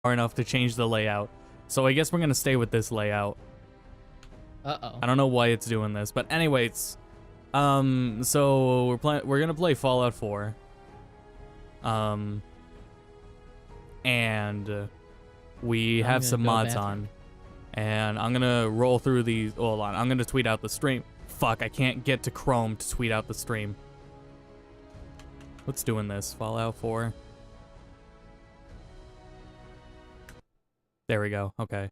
far enough to change the layout. So I guess we're gonna stay with this layout. Uh-oh. I don't know why it's doing this, but anyways, so we're gonna play Fallout 4. And we have some mods on, and I'm gonna roll through these. Hold on, I'm gonna tweet out the stream. Fuck, I can't get to Chrome to tweet out the stream. What's doing this? Fallout 4. There we go. Okay.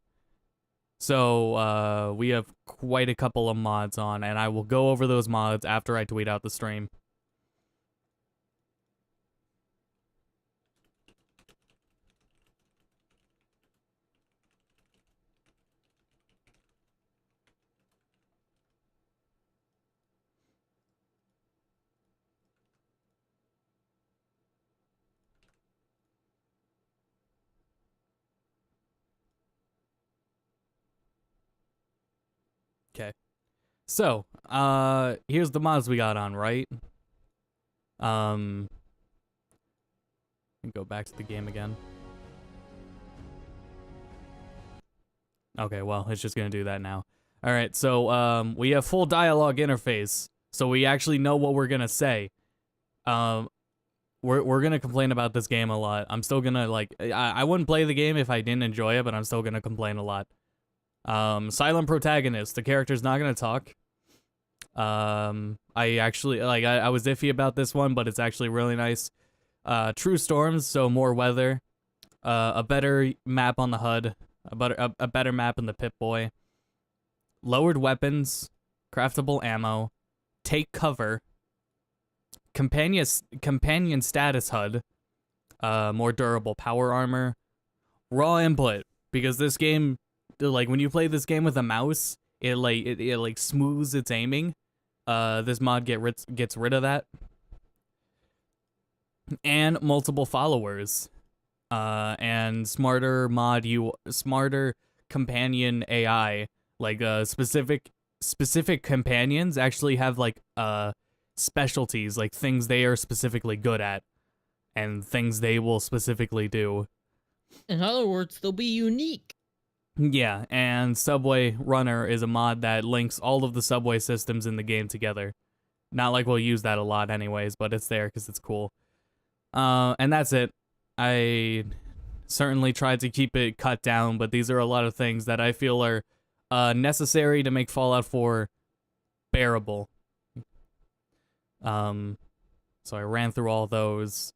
So, we have quite a couple of mods on, and I will go over those mods after I tweet out the stream. Okay. So, here's the mods we got on, right? Go back to the game again. Okay, well, it's just gonna do that now. Alright, so, we have full dialogue interface, so we actually know what we're gonna say. We're gonna complain about this game a lot. I'm still gonna, like, I wouldn't play the game if I didn't enjoy it, but I'm still gonna complain a lot. Silent protagonist. The character's not gonna talk. I actually, like, I was iffy about this one, but it's actually really nice. True storms, so more weather. A better map on the HUD. A better map in the Pip-Boy. Lowered weapons. Craftable ammo. Take cover. Companion status HUD. More durable power armor. Raw input, because this game, like, when you play this game with a mouse, it like smooths its aiming. This mod gets rid of that. And multiple followers. And smarter companion AI. Like, specific companions actually have, like, specialties, like things they are specifically good at and things they will specifically do. In other words, they'll be unique. Yeah, and Subway Runner is a mod that links all of the subway systems in the game together. Not like we'll use that a lot anyways, but it's there because it's cool. And that's it. I certainly tried to keep it cut down, but these are a lot of things that I feel are necessary to make Fallout 4 bearable. So I ran through all those.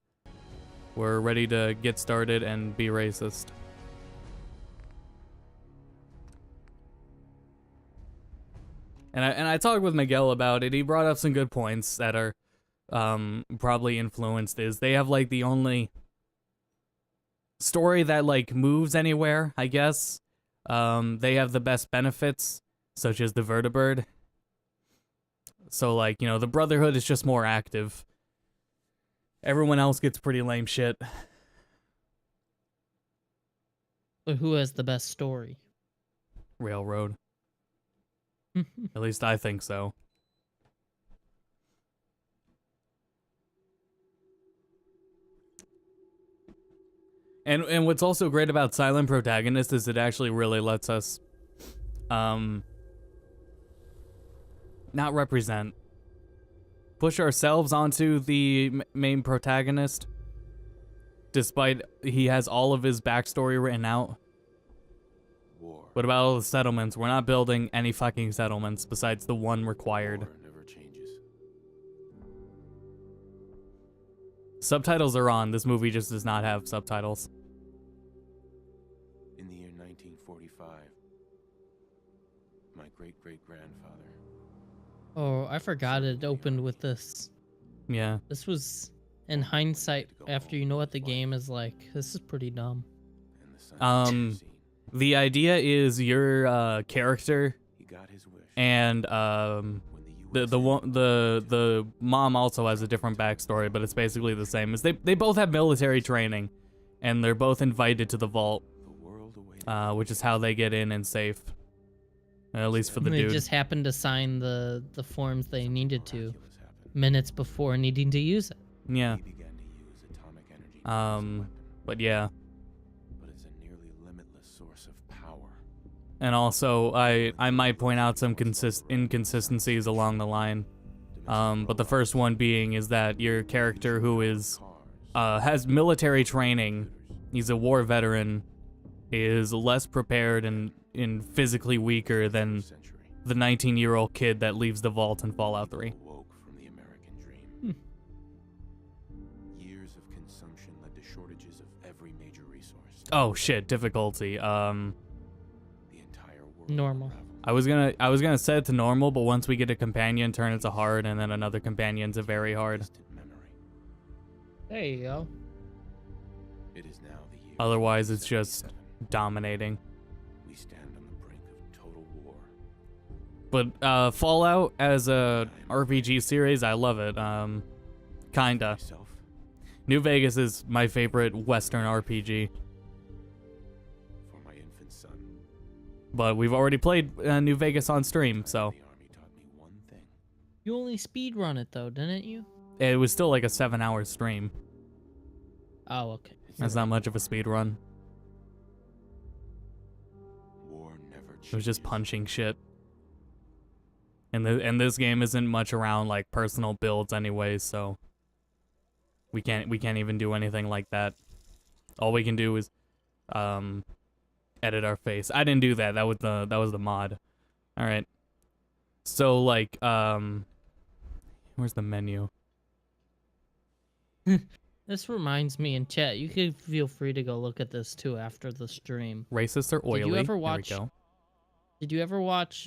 We're ready to get started and be racist. And I talked with Miguel about it. He brought up some good points that are probably influenced. Is they have, like, the only story that, like, moves anywhere, I guess. They have the best benefits, such as the Vertibird. So, like, you know, the Brotherhood is just more active. Everyone else gets pretty lame shit. But who has the best story? Railroad. At least I think so. And what's also great about Silent Protagonist is it actually really lets us not represent, push ourselves onto the main protagonist, despite he has all of his backstory written out. War. What about all the settlements? We're not building any fucking settlements besides the one required. War never changes. Subtitles are on. This movie just does not have subtitles. In the year 1945, my great-great-grandfather. Oh, I forgot it opened with this. Yeah. This was, in hindsight, after you know what the game is like, this is pretty dumb. And the sun The idea is your character, he got his wish. and When the the mom also has a different backstory, but it's basically the same. As they both have military training, and they're both invited to the vault, the world awaited which is how they get in and safe. At least for the They dude. just happened to sign the forms they needed to miraculous happened. minutes before needing to use it. Yeah. He began to use atomic energy to produce a weapon, But yeah. but it's a a source of power. And also, I might point out some inconsistencies along the line. But the first one being is that your character who is has military training, he's a war veteran, is less prepared and physically weaker than the 19-year-old kid that leaves the vault in Fallout 3. Woke from the American dream. Years of consumption led to shortages of every major resource. Oh shit, difficulty. The entire world Normal. unraveled. I was gonna set it to normal, but once we get a companion, turn it to hard, and then another companion to very hard. Distant memory. There you go. It is now the year. Otherwise, it's just 77. dominating. We stand on the brink of total war. But Fallout as a RPG series, I love it. Kinda. Myself, New Vegas is my favorite Western RPG, for my infant son. but we've already played New Vegas on stream, so The army taught me one thing. You only speed run it though, didn't you? it was still like a 7-hour stream. Oh, okay. That's not much of a speed run. War never It was just changes. punching shit. And this game isn't much around like personal builds anyway, so we can't even do anything like that. All we can do is edit our face. I didn't do that. That was the mod. All right. So like where's the menu? This reminds me in chat. You could feel free to go look at this too after the stream. Racist or oily? Did you ever There we watch? go. Did you ever watch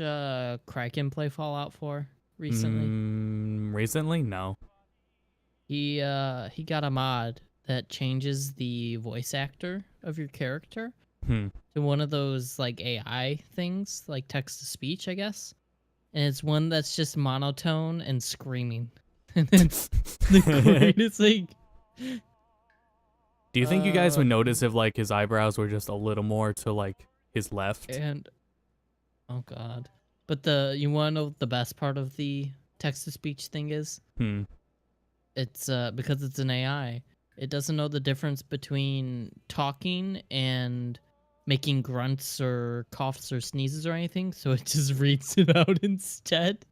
Kraken play Fallout 4 recently? Recently? No. He got a mod that changes the voice actor of your character Hmm. to one of those like AI things, like text to speech, I guess. And it's one that's just monotone and screaming. And then the greatest thing. Do you think you guys would Uh, notice if like his eyebrows were just a little more to like his left? And oh god. But you wanna know what the best part of the text to speech thing is? Hmm. It's because it's an AI. It doesn't know the difference between talking and making grunts or coughs or sneezes or anything, so it just reads it out instead.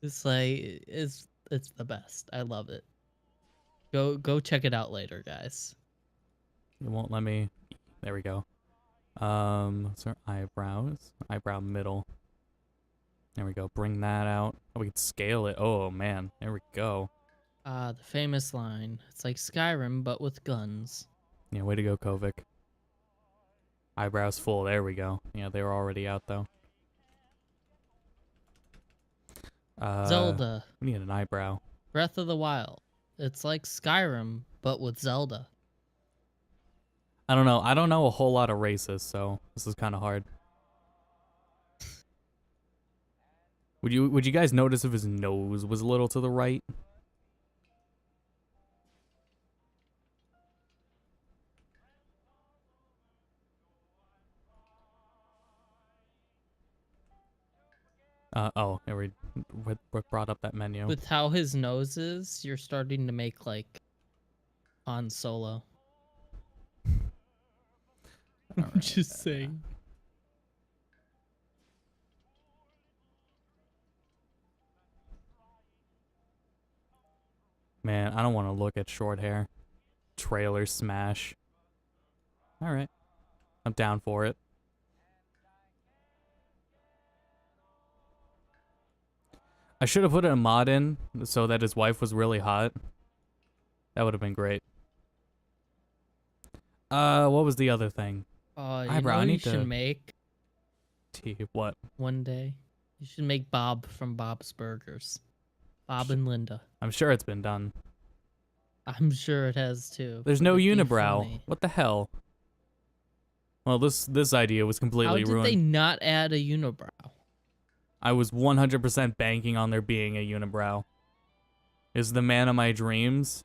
It's like it's the best. I love it. Go check it out later, guys. It won't let me. There we go. What's our eyebrows? Eyebrow middle. There we go. Bring that out. Oh, we can scale it. Oh man, there we go. The famous line. It's like Skyrim, but with guns. Yeah, way to go, Kovic. Eyebrows full. There we go. Yeah, they were already out though. Zelda, We need an eyebrow. Breath of the Wild. It's like Skyrim, but with Zelda. I don't know. I don't know a whole lot of races, so this is kind of hard. Would you guys notice if his nose was a little to the right? Oh, there what brought up that menu? With how his nose is, you're starting to make like Han Solo. I'm Alright. just saying. Man, I don't want to look at short hair. Trailer smash. Alright. I'm down for it. I should have put a mod in so that his wife was really hot. That would have been great. What was the other thing? You Eyebrow, know I what you need to- should make What? one day? You should make Bob from Bob's Burgers. Bob and Linda. I'm sure it's been done. I'm sure it has too. There's but no it'd be unibrow. funny. What the hell? Well, this idea was How completely did ruined. they not add a unibrow? I was 100% banking on there being a unibrow. Is the man of my dreams?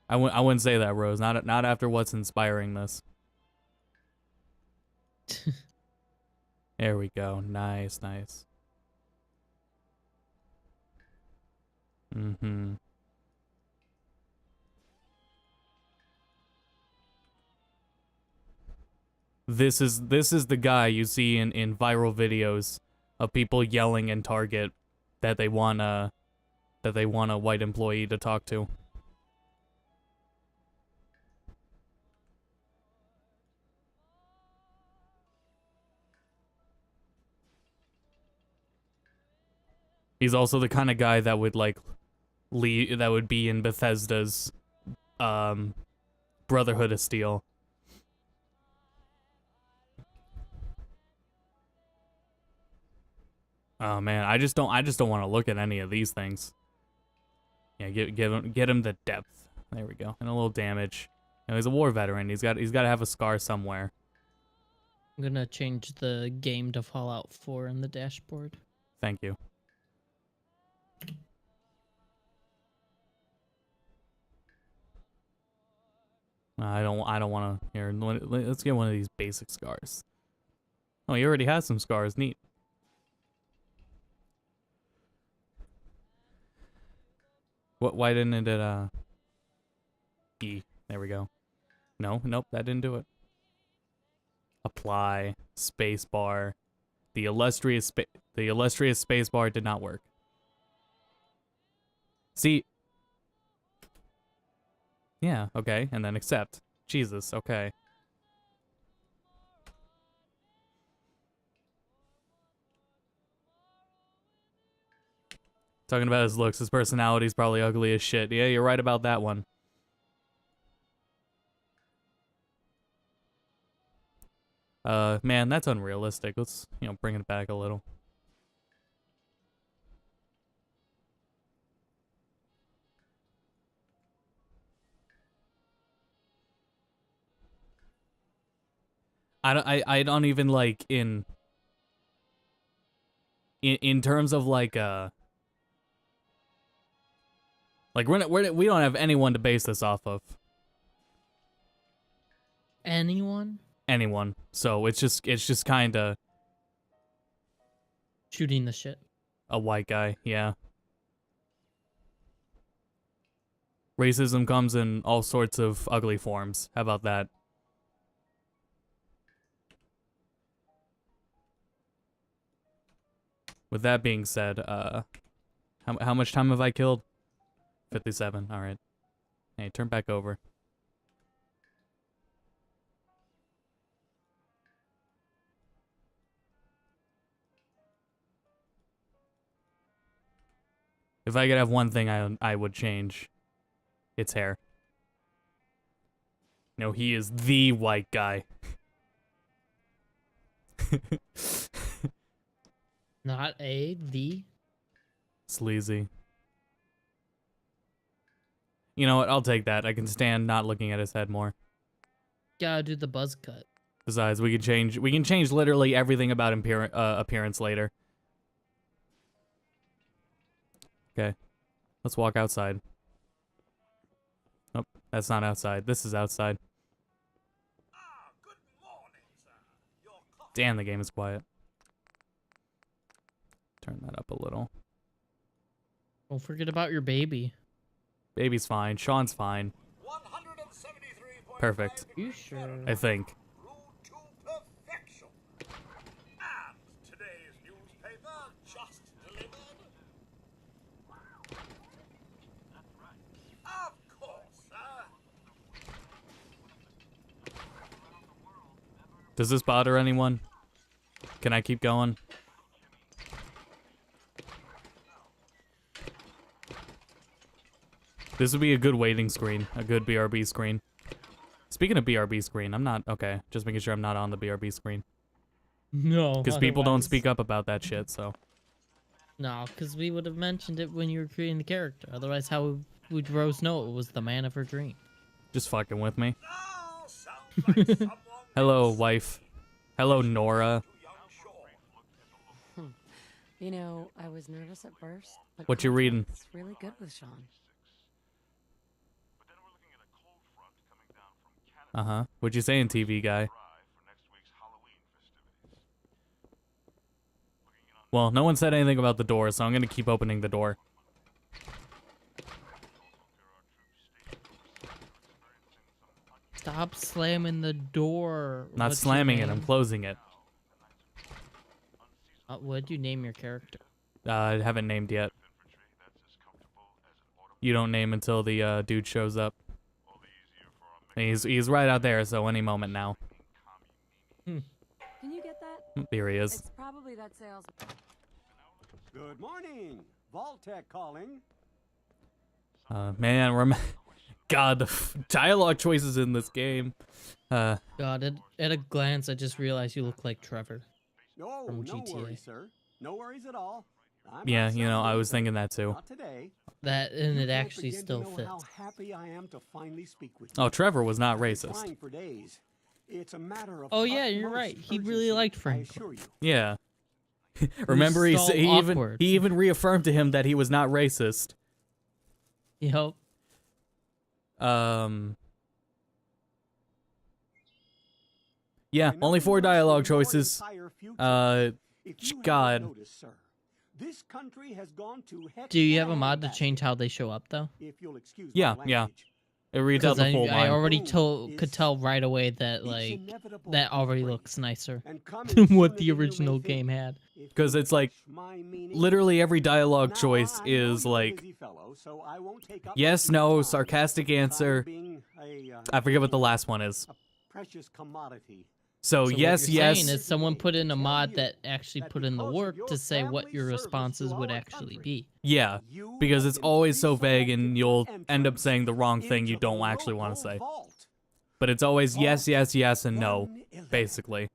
I wouldn't say that, Rose. Not after what's inspiring this. There we go. Nice, nice. Mm-hmm. This is the guy you see in viral videos of people yelling in Target that they want a white employee to talk to. He's also the kind of guy that would like that would be in Bethesda's Brotherhood of Steel. Oh man, I just don't want to look at any of these things. Yeah, get him the depth. There we go. And a little damage. You know, he's a war veteran. He's got to have a scar somewhere. I'm gonna change the game to Fallout 4 in the dashboard. Thank you. I don't want to. Here, let's get one of these basic scars. Oh, he already has some scars. Neat. Why didn't it E? There we go. No, nope, that didn't do it. Apply space bar. The illustrious space bar did not work. See. Yeah, okay, and then accept. Jesus, okay. Talking about his looks, his personality's probably ugly as shit. Yeah, you're right about that one. Man, that's unrealistic. Let's, bring it back a little. I don't even like in terms of like we don't have anyone to base this off of. Anyone? Anyone. So it's just kind of Shooting the shit. a white guy, yeah. Racism comes in all sorts of ugly forms. How about that? With that being said, how much time have I killed? 57. All right. Hey, turn back over. If I could have one thing I would change, it's hair. No, he is the white guy. Not the. Sleazy. You know what? I'll take that. I can stand not looking at his head more. Gotta do the buzz cut. Besides, we can change literally everything about appearance later. Okay. Let's walk outside. Nope, that's not outside. This is outside. Damn, the game is quiet. Turn that up a little. Don't forget about your baby. Baby's fine. Sean's fine. Perfect. You sure? I think. Does this bother anyone? Can I keep going? This would be a good waiting screen, a good BRB screen. Speaking of BRB screen, I'm not, okay, just making sure I'm not on the BRB screen. No. Because people don't speak up about that shit, so. No, because we would have mentioned it when you were creating the character. Otherwise, how would Rose know it was the man of her dream? Just fucking with me. Hello, wife. Hello, Nora. You know, I was nervous at first. But What you reading? It's really good with Sean. Uh-huh. What'd you say in TV, guy? Well, no one said anything about the door, so I'm gonna keep opening the door. Stop slamming the door. Not What's your slamming it, I'm name? closing it. What'd you name your character? I haven't named yet. You don't name until the dude shows up. And he's right out there, so any moment now. Can you get that? There he is. It's probably that sales. Good morning. Vaultec calling. Man, God, the dialogue choices in this game. God, at a glance, I just realized you look like Trevor. No, From no GTA. worries, sir. No worries at all. I'm Yeah, not you know, I sorry, was sir. thinking that too. Not today. That and You it can't actually begin to still know fits. How happy I am to finally speak with Oh, you. Trevor was not I've been racist. trying for days. It's a matter of Oh, yeah, you're utmost right. He really urgency, liked I Franklin. assure you. Yeah. Remember, he so even awkward. he even reaffirmed to him that he was not racist. Yep. Yeah, I only know 4 you dialogue your choices. entire future. If you haven't God. noticed, sir, this country has gone to heck Do you in have a mod to handbasket, change how they show up though? if you'll excuse Yeah, my yeah. language. It reads out Because the full I line. already Boom could is- tell right away that It's like inevitable that and already free, looks nicer and coming than sooner what than the you may original think. game had. If 'Cause you it's like, catch my meaning. Literally every dialogue Now, choice I know is you're a like busy fellow, so I won't take up yes, much of your no, time. sarcastic Time answer. being a, I forget what the last one is. a precious commodity. So, So yes, what you're yes. saying is someone put in a Tell mod you that actually that put in the because of work your to say what family your service responses to would our actually country, be. Yeah, you because have it's been always so pre-selected vague and for you'll end up entrance saying the wrong thing you into the don't actually want to local say. vault. But it's always yes, yes, yes, and no, 111. basically.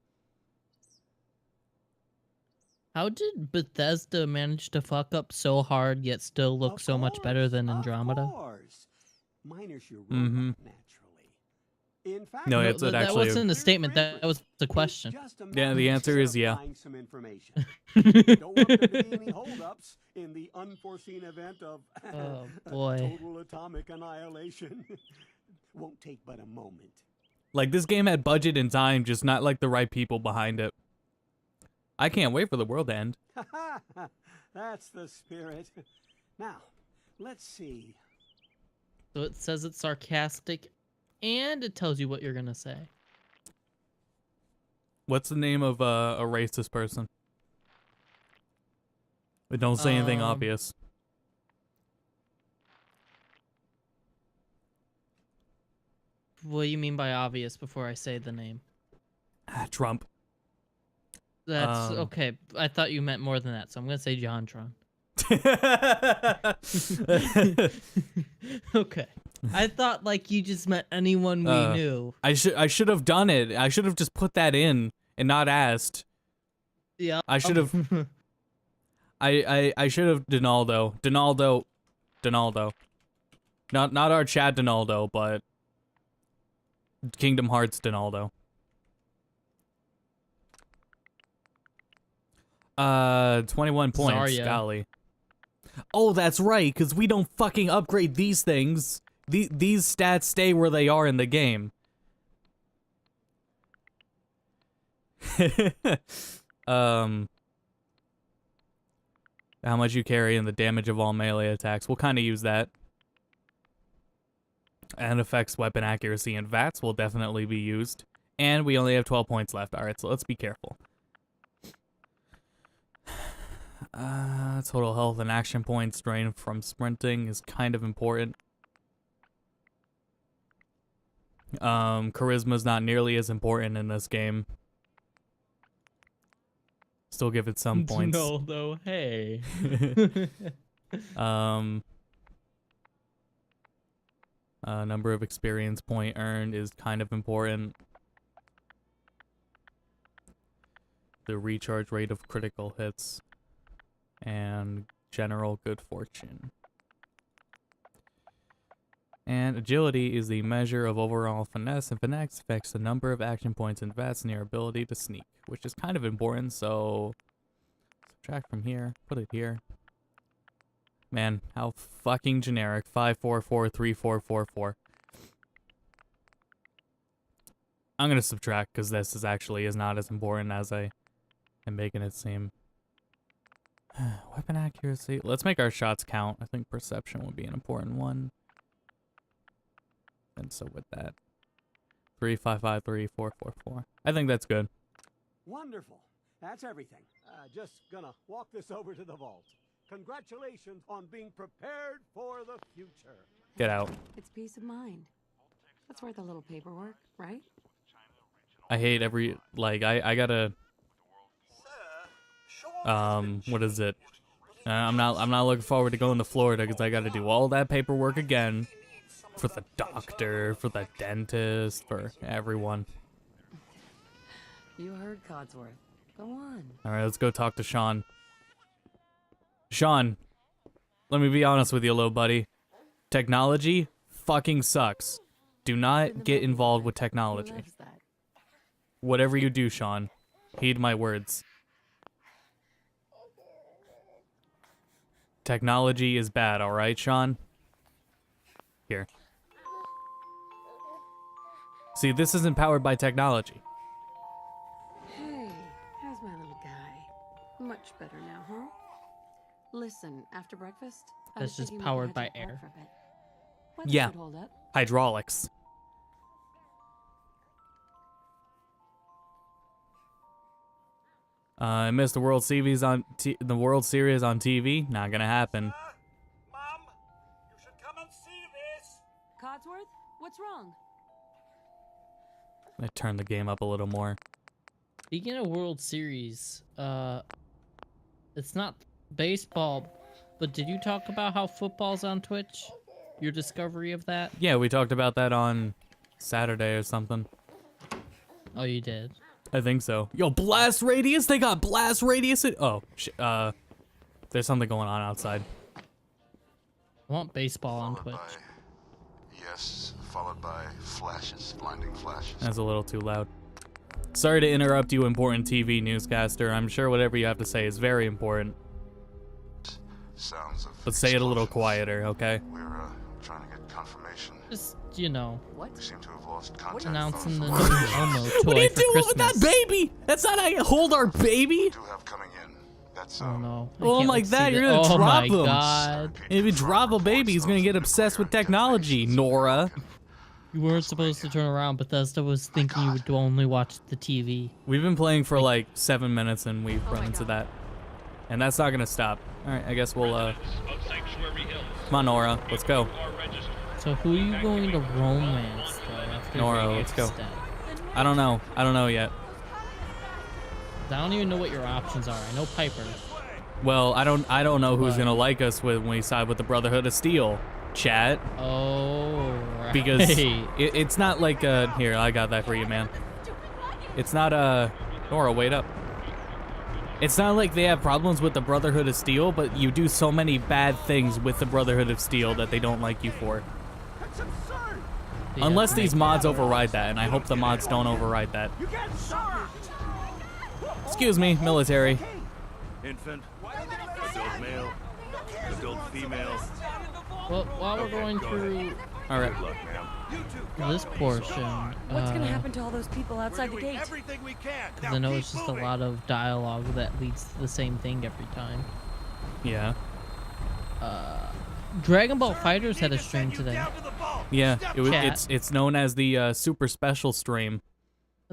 How did Bethesda manage to fuck up so hard yet still look Of so much better than course, Andromeda? Of course. Minus your robot, Mhm. naturally. In fact, No, No, it's that actually- wasn't a Clear statement. That was the It's question. just a Yeah, matter the of answer is yeah. verifying some information. Don't want there to be any holdups in the unforeseen event of Oh, boy. total atomic annihilation. Won't take but a moment. Like, this game had budget and time, just not like the right people behind it. I can't wait for the world to end. That's the spirit. Now, let's see. So it says it's sarcastic, and it tells you what you're gonna say. What's the name of a racist person? But don't say anything Um, obvious. What do you mean by obvious before I say the name? Trump. That's Um, okay. I thought you meant more than that, so I'm gonna say JonTron. Okay. I thought like you just meant anyone we knew. I should have done it. I should have just put that in and not asked. Yeah. I should have. I should have Donaldo. Not our Chad Donaldo, but Kingdom Hearts Donaldo. 21 points. Zarya. Golly. Oh, that's right, because we don't fucking upgrade these things. These stats stay where they are in the game. How much you carry and the damage of all melee attacks. We'll kind of use that. And affects weapon accuracy and VATS will definitely be used. And we only have 12 points left. Alright, so let's be careful. Total health and action points drained from sprinting is kind of important. Charisma's not nearly as important in this game. Still give it some points. No, though. Hey. Number of experience point earned is kind of important. The recharge rate of critical hits. And general good fortune. And agility is the measure of overall finesse, and finesse affects the number of action points and VATS and your ability to sneak, which is kind of important, so subtract from here, put it here. Man, how fucking generic. 5443444. I'm gonna subtract because this is actually not as important as I am making it seem. Weapon accuracy. Let's make our shots count. I think perception would be an important one. And so with that. 3553444. I think that's good. Wonderful. That's everything. Just gonna walk this over to the vault. Congratulations on being prepared for the future. Get out. It's peace of mind. That's worth a little paperwork, right? I hate every, like, I gotta, what is it? I'm not looking forward to going to Florida because I gotta do all that paperwork again for the doctor, for the dentist, for everyone. You heard Codsworth. Go on. All right, let's go talk to Sean. Sean, let me be honest with you, little buddy. Technology fucking sucks. Do not get involved with Who technology. loves that? Whatever you do, Sean, heed my words. Technology is bad, all right, Sean? Here. See, this isn't powered by technology. Hey, how's my little guy? Much better now, huh? Listen, after breakfast, I That's was just thinking we powered could by head to the park air. for a bit. Weather Yeah. should hold up. Hydraulics. I missed the World Series on the World Series on TV. Not gonna happen. Mom, you should come and see this. Codsworth, what's wrong? I turned the game up a little more. Speaking of World Series, it's not baseball, but did you talk about how football's on Twitch? Your discovery of that? Yeah, we talked about that on Saturday or something. Oh, you did. I think so. Yo, blast radius? They got blast radius? Oh, there's something going on outside. I want baseball on Followed Twitch. by, yes, followed by flashes, blinding flashes. That's a little too loud. Sorry to interrupt you, important TV newscaster. I'm sure whatever you have to say is very important. Sounds of But say it a little explosions. quieter, okay? We're trying to get confirmation. Just, you know, What? We seem to have lost contact. announcing the from new the Elmo toy What are you for doing Christmas. with that baby? That's not how you hold our baby. We do have coming in. That's Oh no. I Well, can't like wait to see that, you're that. gonna Oh drop my him. god. If you drop a baby, he's gonna get obsessed with technology, Nora. You weren't supposed to turn around. Bethesda was thinking you would only watch the TV. We've been playing for like 7 minutes and we've run my into God. that. And that's not gonna stop. Alright, I guess we'll, come on, Nora, let's go. So who are you going to romance though? After Nora, your let's go. step? I don't know yet. I don't even know what your options are. I know Piper. Well, I don't know who's What? gonna like us when we side with the Brotherhood of Steel, chat. Oh, right. Because it's not like, here, I got that for you, man. It's not, Nora, wait up. It's not like they have problems with the Brotherhood of Steel, but you do so many bad things with the Brotherhood of Steel that they don't like you for. That's absurd. Yeah, Unless these right. mods override that, and I hope the mods don't override that. You can't stop. Excuse me, military. Infant, adult male, adult female. Well, while we're going through Alright. Good luck, ma'am. this portion, What's gonna happen to all those people outside the gate? Everything we can. because I know it's just a lot of dialogue that leads to the same thing every time. Yeah. Dragon Ball Fighters had a stream today. Yeah, Chat. it's known as the super special stream.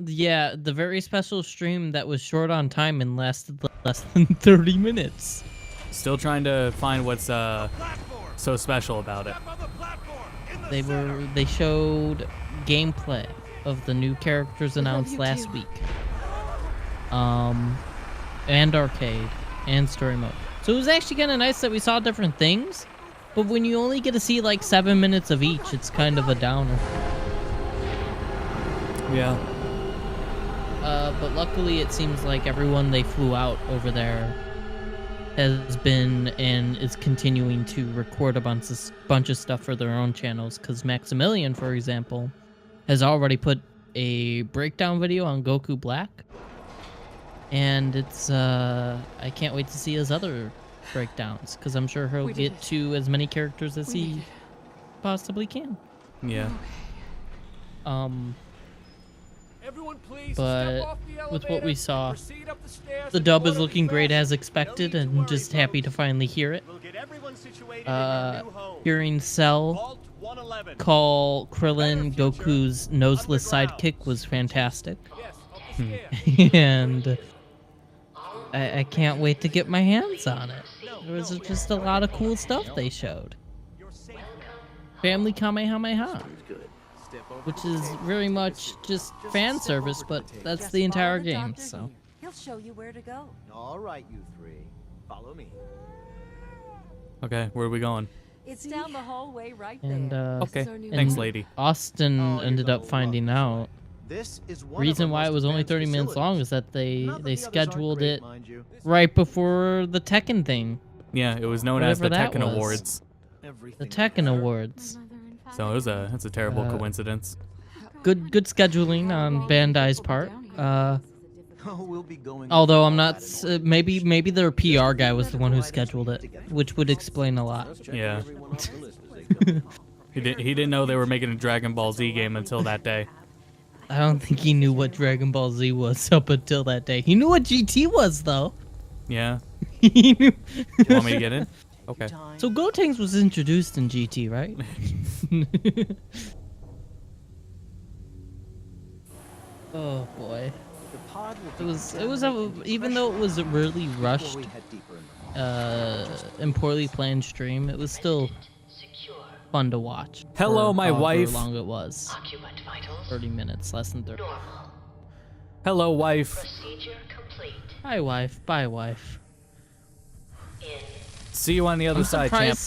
Yeah, the very special stream that was short on time and lasted less than 30 minutes. Still trying to find what's so special about it. They showed gameplay of the new characters announced you last too. week. And arcade and story mode. So it was actually kind of nice that we saw different things, but when you only get to see like 7 minutes of each, it's kind of a downer. Yeah. But luckily it seems like everyone they flew out over there has been and is continuing to record a bunch of stuff for their own channels, because Maximilian, for example, has already put a breakdown video on Goku Black, and it's I can't wait to see his other breakdowns, because I'm sure he'll We did get it. to as many characters as We did he it. possibly can. Yeah. Everyone please But step off the with what elevator we and saw, proceed up the stairs the and dub is orderly looking great fashion. as expected, No need to and worry, just happy to folks. finally hear it. We'll get everyone situated in their new home. Hearing Cell Vault call Krillin Goku's noseless sidekick was fantastic. And I can't wait to get my hands on it. There was just a lot of cool stuff they showed. Family Kamehameha, which is very much just fan service, but that's the entire game, so. He'll show you where to go. All right, you three. Follow me. Okay, where are we going? It's down the hallway right And, there. Okay, our new thanks, home. lady. Austin you're ended the up finding lovely out. This is one Reason of our why it most was only advanced 30 minutes long facilities. is that they Not that they the others aren't scheduled great, it mind you. right before the Tekken thing, Yeah, it was known as the Whatever that Tekken was. Awards. the Everything Tekken Awards. So it's a terrible Uh, coincidence. Good scheduling on Bandai's part. Oh, we'll be going Although I'm not, maybe their PR guy was the one who scheduled it, which would explain a lot. Yeah. He didn't know they were making a Dragon Ball Z game until that day. I don't think he knew what Dragon Ball Z was up until that day. He knew what GT was though. Yeah. He knew. You want me to get in? Okay. So Gotenks was introduced in GT, right? Oh boy. The pod will It was even though it was a really rushed, we head deeper in the and poorly planned stream, it was still fun to watch. Hello, for my however wife. long it was. 30 minutes, less than 30. Hello, wife. Hi, wife. Bye, wife. See you on the other side, champ.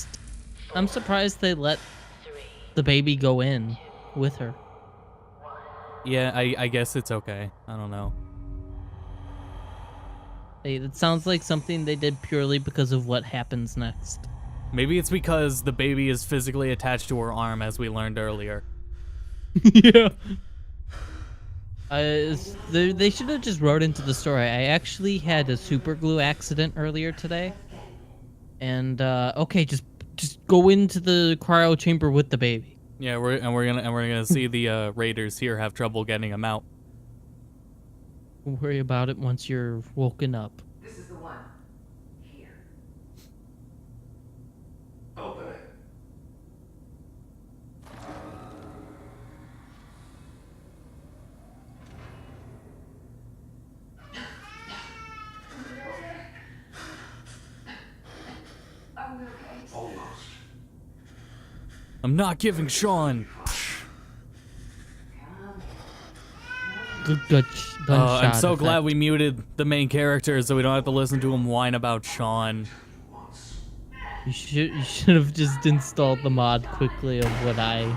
I'm surprised they let the baby go in with her. Yeah, I guess it's okay. I don't know. Hey, it sounds like something they did purely because of what happens next. Maybe it's because the baby is physically attached to her arm, as we learned earlier. Yeah. They should have just wrote into the story. I actually had a super glue accident earlier today, and okay, just go into the cryo chamber with the baby. Yeah, we're gonna see the raiders here have trouble getting him out. Don't worry about it once you're woken up. This is the one. Here. Open it. Almost. I'm not giving Sean. Good gunshot. I'm so effect. glad we muted the main character so we don't have to listen to him whine about Sean. You should have just installed the mod quickly of what I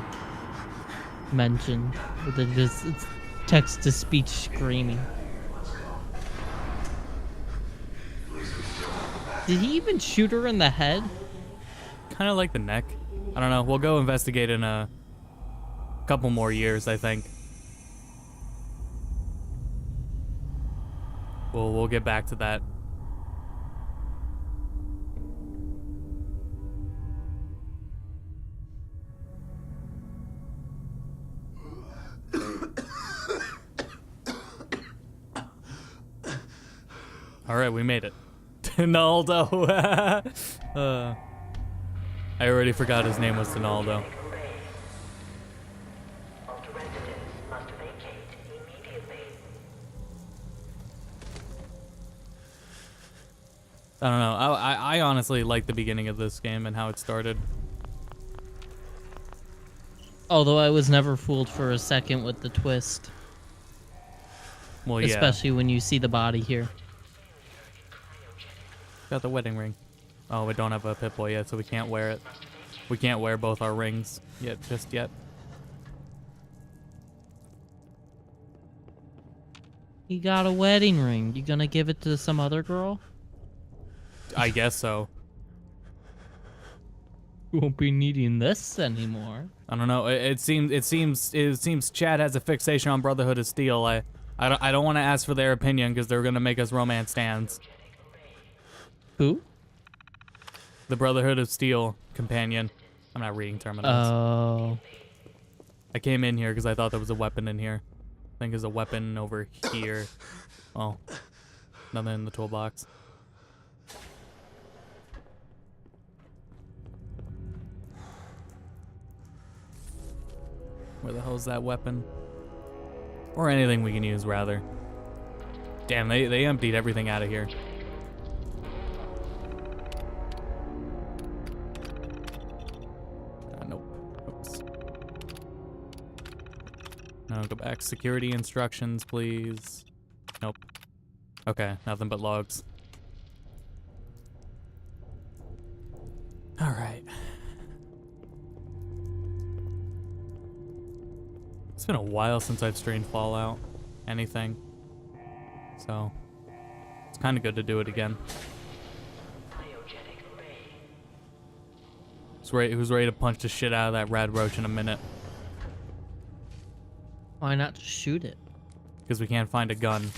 mentioned. It's text to speech screaming. Did he even shoot her in the head? Kind of like the neck. I don't know. We'll go investigate in a couple more years, I think. We'll get back to that. All right, we made it. Donaldo. I already forgot his name was Donaldo. I don't know. I honestly like the beginning of this game and how it started. Although I was never fooled for a second with the twist. Well, yeah. Especially when you see the body here. Got the wedding ring. Oh, we don't have a Pip-Boy yet, so we can't wear it. We can't wear both our rings yet, just yet. You got a wedding ring. You gonna give it to some other girl? I guess so. You won't be needing this anymore. I don't know. It seems Chad has a fixation on Brotherhood of Steel. I don't want to ask for their opinion because they're gonna make us romance stands. Who? The Brotherhood of Steel companion. I'm not reading terminals. Oh. I came in here because I thought there was a weapon in here. I think there's a weapon over here. Oh, nothing in the toolbox. Where the hell's that weapon? Or anything we can use, rather. Damn, they emptied everything out of here. Nope. Oops. No, go back. Security instructions, please. Nope. Okay, nothing but logs. Alright. It's been a while since I've streamed Fallout. Anything. So, it's kind of good to do it again. Who's ready to punch the shit out of that rad roach in a minute? Why not just shoot it? Because we can't find a gun.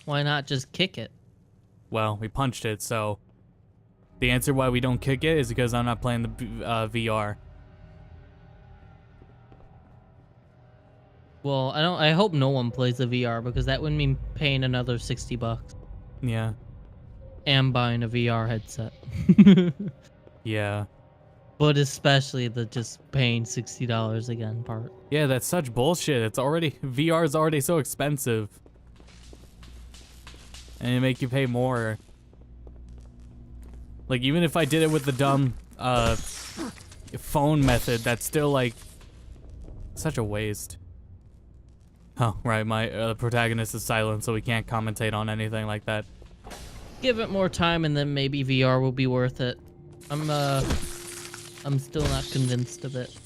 Why not just kick it? Well, we punched it, so the answer why we don't kick it is because I'm not playing the VR. Well, I hope no one plays the VR because that would mean paying another $60 Yeah. and buying a VR headset. Yeah. But especially the just paying $60 again part. Yeah, that's such bullshit. It's already VR is already so expensive. And they make you pay more. Like, even if I did it with the dumb phone method, that's still like such a waste. Oh, right, my protagonist is silent, so we can't commentate on anything like that. Give it more time and then maybe VR will be worth it. I'm still not convinced of it.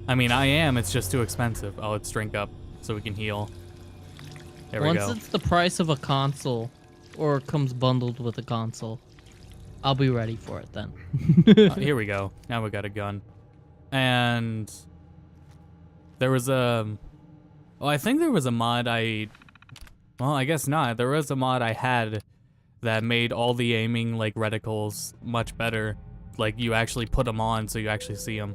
I mean, I am, it's just too expensive. Oh, let's drink up so we can heal. There we go. Once it's the price of a console, or it comes bundled with a console, I'll be ready for it then. Here we go. Now we got a gun. And there was a... Well, I think there was a mod well, I guess not. There was a mod I had that made all the aiming, like, reticles much better. Like, you actually put them on so you actually see them.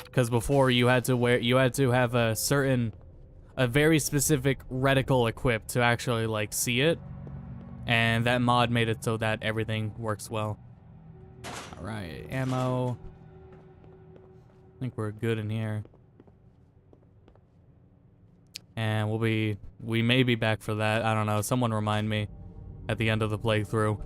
Because before, you had to have a very specific reticle equipped to actually, like, see it. And that mod made it so that everything works well. Alright, ammo. I think we're good in here. And we may be back for that. I don't know. Someone remind me at the end of the playthrough.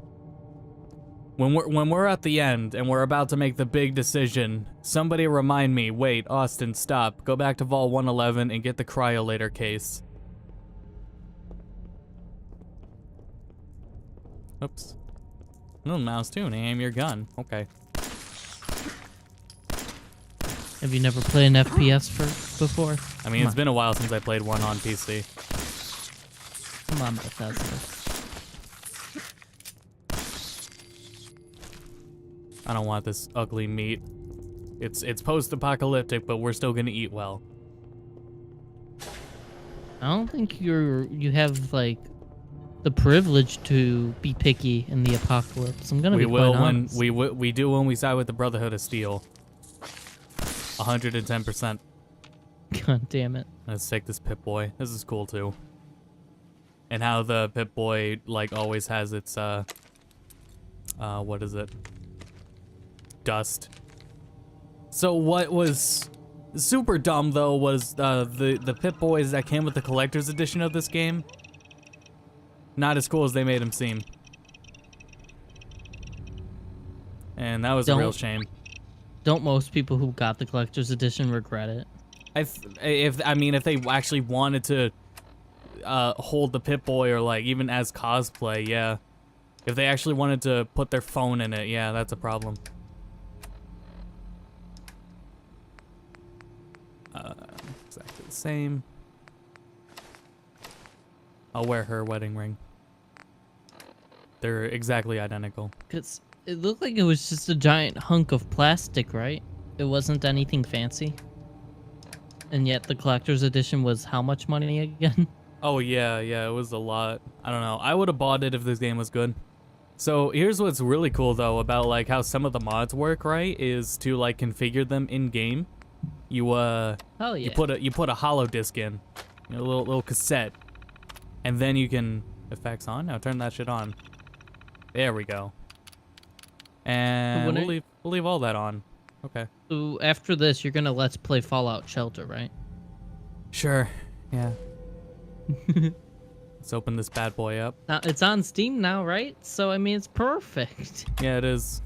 When we're at the end and we're about to make the big decision, somebody remind me, wait, Austin, stop. Go back to Vault 111 and get the cryolator case. Oops. Little mouse tune, aim your gun. Okay. Have you never played an FPS before? I mean, it's been a while since I played one on PC. Come on, Bethesda. I don't want this ugly meat. It's post-apocalyptic, but we're still gonna eat well. I don't think you have like the privilege to be picky in the apocalypse. I'm gonna be quite honest. We do when we side with the Brotherhood of Steel. 110%. God damn it. Let's take this Pip-Boy. This is cool too. And how the Pip-Boy like always has its what is it? Dust. So what was super dumb though was the Pip-Boys that came with the collector's edition of this game. Not as cool as they made him seem. And that was a real shame. Don't most people who got the collector's edition regret it? I mean, if they actually wanted to hold the Pip-Boy or like even as cosplay, yeah. If they actually wanted to put their phone in it, yeah, that's a problem. Exactly the same. I'll wear her wedding ring. They're exactly identical. Cause it looked like it was just a giant hunk of plastic, right? It wasn't anything fancy. And yet the collector's edition was how much money again? Oh yeah, it was a lot. I don't know. I would have bought it if this game was good. So here's what's really cool though about like how some of the mods work, right? Is to like configure them in game. You Hell yeah. you put a hollow disc in, you know, a little cassette, and then you can effects on. Now turn that shit on. There we go. And we'll leave all that on. Okay. So after this, you're gonna let's play Fallout Shelter, right? Sure. Yeah. Let's open this bad boy up. Now, it's on Steam now, right? So I mean, it's perfect. Yeah, it is.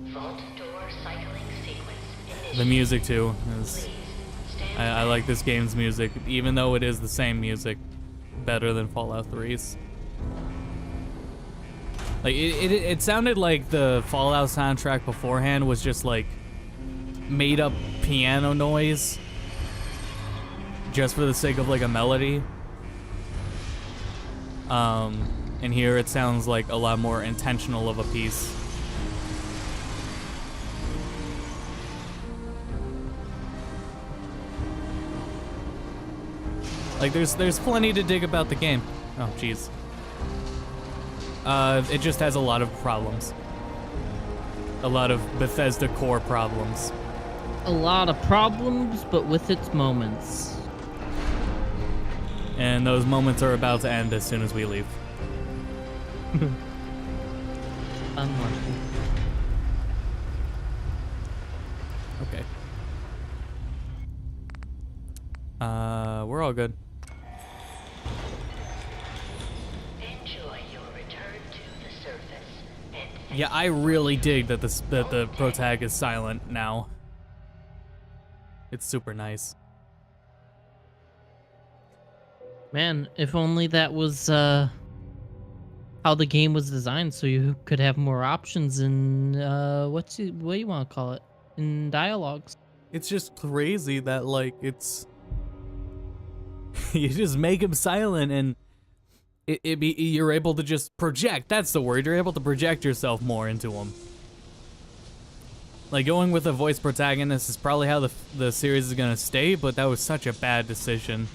Vault door cycling sequence The music too is. I like this game's music, even though it is the same music, better than Fallout 3's. Like it sounded like the Fallout soundtrack beforehand was just like made up piano noise, just for the sake of like a melody. And here it sounds like a lot more intentional of a piece. Like there's plenty to dig about the game. Oh jeez. It just has a lot of problems. A lot of Bethesda core problems. A lot of problems, but with its moments. And those moments are about to end as soon as we leave. Unlucky. Okay. We're all good. Enjoy your return to the surface. And Yeah, I really dig that the protag is silent now. It's super nice. Man, if only that was how the game was designed, so you could have more options in what do you want to call it, in dialogues. It's just crazy that like it's you just make him silent and you're able to just project. That's the word. You're able to project yourself more into him. Like going with a voice protagonist is probably how the series is gonna stay, but that was such a bad decision.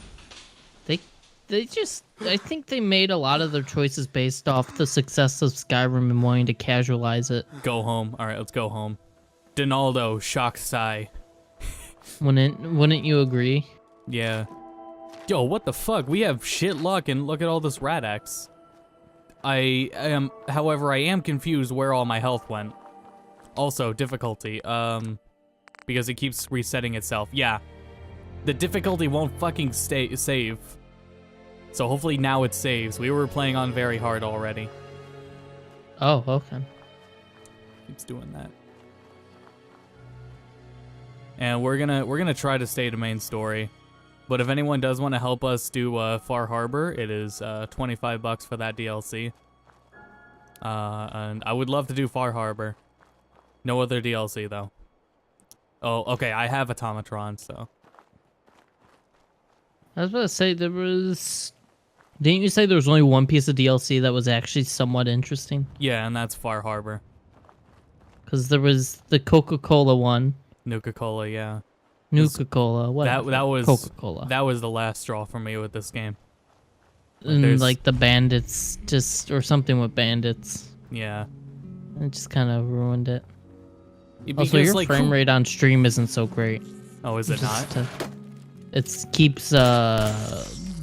They just, I think they made a lot of their choices based off the success of Skyrim and wanting to casualize it. Go home. All right, let's go home. Donaldo, shock sigh. Wouldn't you agree? Yeah. Yo, what the fuck? We have shit luck and look at all this Rad-X. However, I am confused where all my health went. Also, difficulty, because it keeps resetting itself. Yeah. The difficulty won't fucking save. So hopefully now it saves. We were playing on very hard already. Oh, okay. Keeps doing that. And we're gonna try to stay to main story. But if anyone does want to help us do Far Harbor, it is $25 for that DLC. And I would love to do Far Harbor. No other DLC though. Oh, okay, I have Automatron, so. I was about to say didn't you say there was only one piece of DLC that was actually somewhat interesting? Yeah, and that's Far Harbor. Because there was the Coca-Cola one. Nuka-Cola, yeah. Nuka-Cola, what? That was Coca-Cola. That was the last straw for me with this game. And like the bandits, or something with bandits. Yeah. It just kind of ruined it. Because, Also, your like, frame rate on stream isn't so great. Oh, is it not? It keeps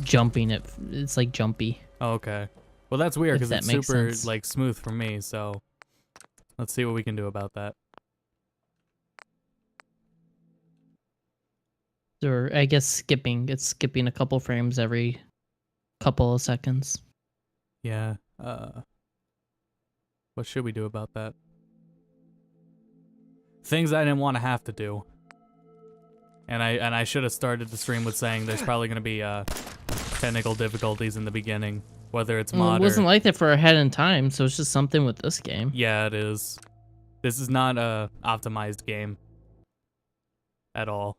jumping. It's like jumpy. Oh, okay. Well, that's weird because If it's that makes super sense. like smooth for me. So let's see what we can do about that. Or I guess skipping. It's skipping a couple frames every couple of seconds. Yeah. What should we do about that? Things I didn't want to have to do. And I should have started the stream with saying there's probably going to be technical difficulties in the beginning, whether it's mod It wasn't or... like that for Ahead in Time, so it's just something with this game. Yeah, it is. This is not a optimized game at all.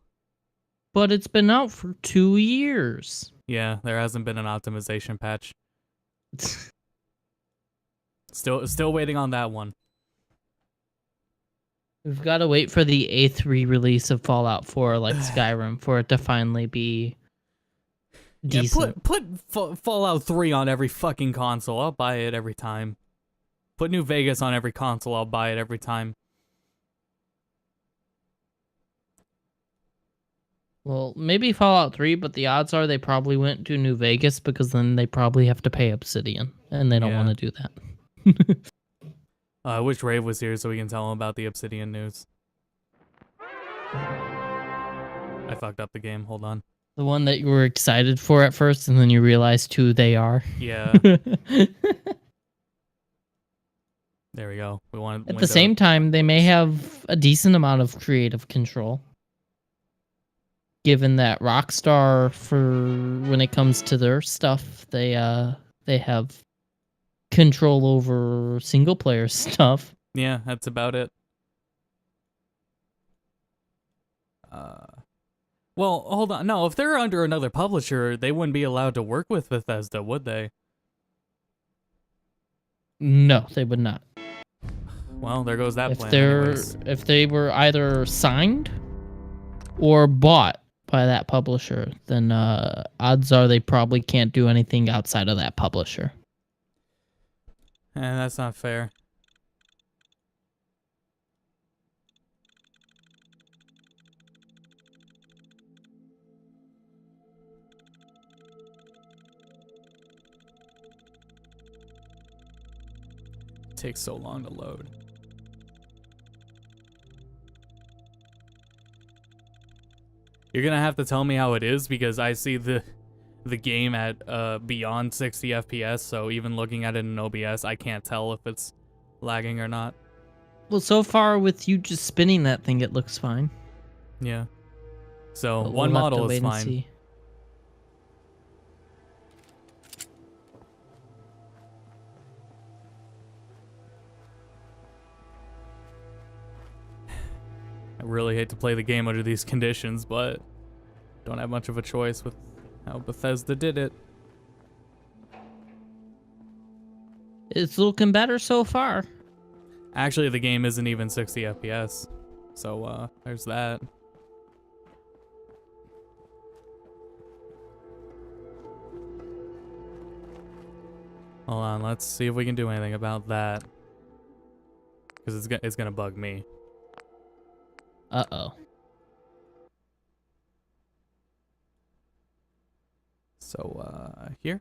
But it's been out for 2 years. Yeah, there hasn't been an optimization patch. Still waiting on that one. We've got to wait for the eighth re-release of Fallout 4, like Skyrim, for it to finally be decent. Yeah, put Fallout 3 on every fucking console. I'll buy it every time. Put New Vegas on every console. I'll buy it every time. Well, maybe Fallout 3, but the odds are they probably went to New Vegas because then they probably have to pay Obsidian, and they don't Yeah. want to do that. I wish Rave was here so we can tell him about the Obsidian news. I fucked up the game. Hold on. The one that you were excited for at first, and then you realized who they are. Yeah. There we go. We want At the same time, they may have a decent amount of creative control. Given that Rockstar, for when it comes to their stuff, they have control over single player stuff. Yeah, that's about it. Well, hold on. No, if they're under another publisher, they wouldn't be allowed to work with Bethesda, would they? No, they would not. Well, there goes that If plan. they're anyways. if they were either signed or bought by that publisher, then odds are they probably can't do anything outside of that publisher. That's not fair. Takes so long to load. You're gonna have to tell me how it is because I see the game at beyond 60 FPS, so even looking at it in OBS, I can't tell if it's lagging or not. Well, so far with you just spinning that thing, it looks fine. Yeah. So But one we'll have to model is wait and fine. see. I really hate to play the game under these conditions, but don't have much of a choice with how Bethesda did it. It's looking better so far. Actually, the game isn't even 60 FPS, so there's that. Hold on, let's see if we can do anything about that. Because it's gonna bug me. Uh-oh. So, here.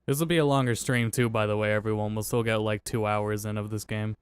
This will be a longer stream too, by the way, everyone. We'll still get like 2 hours in of this game.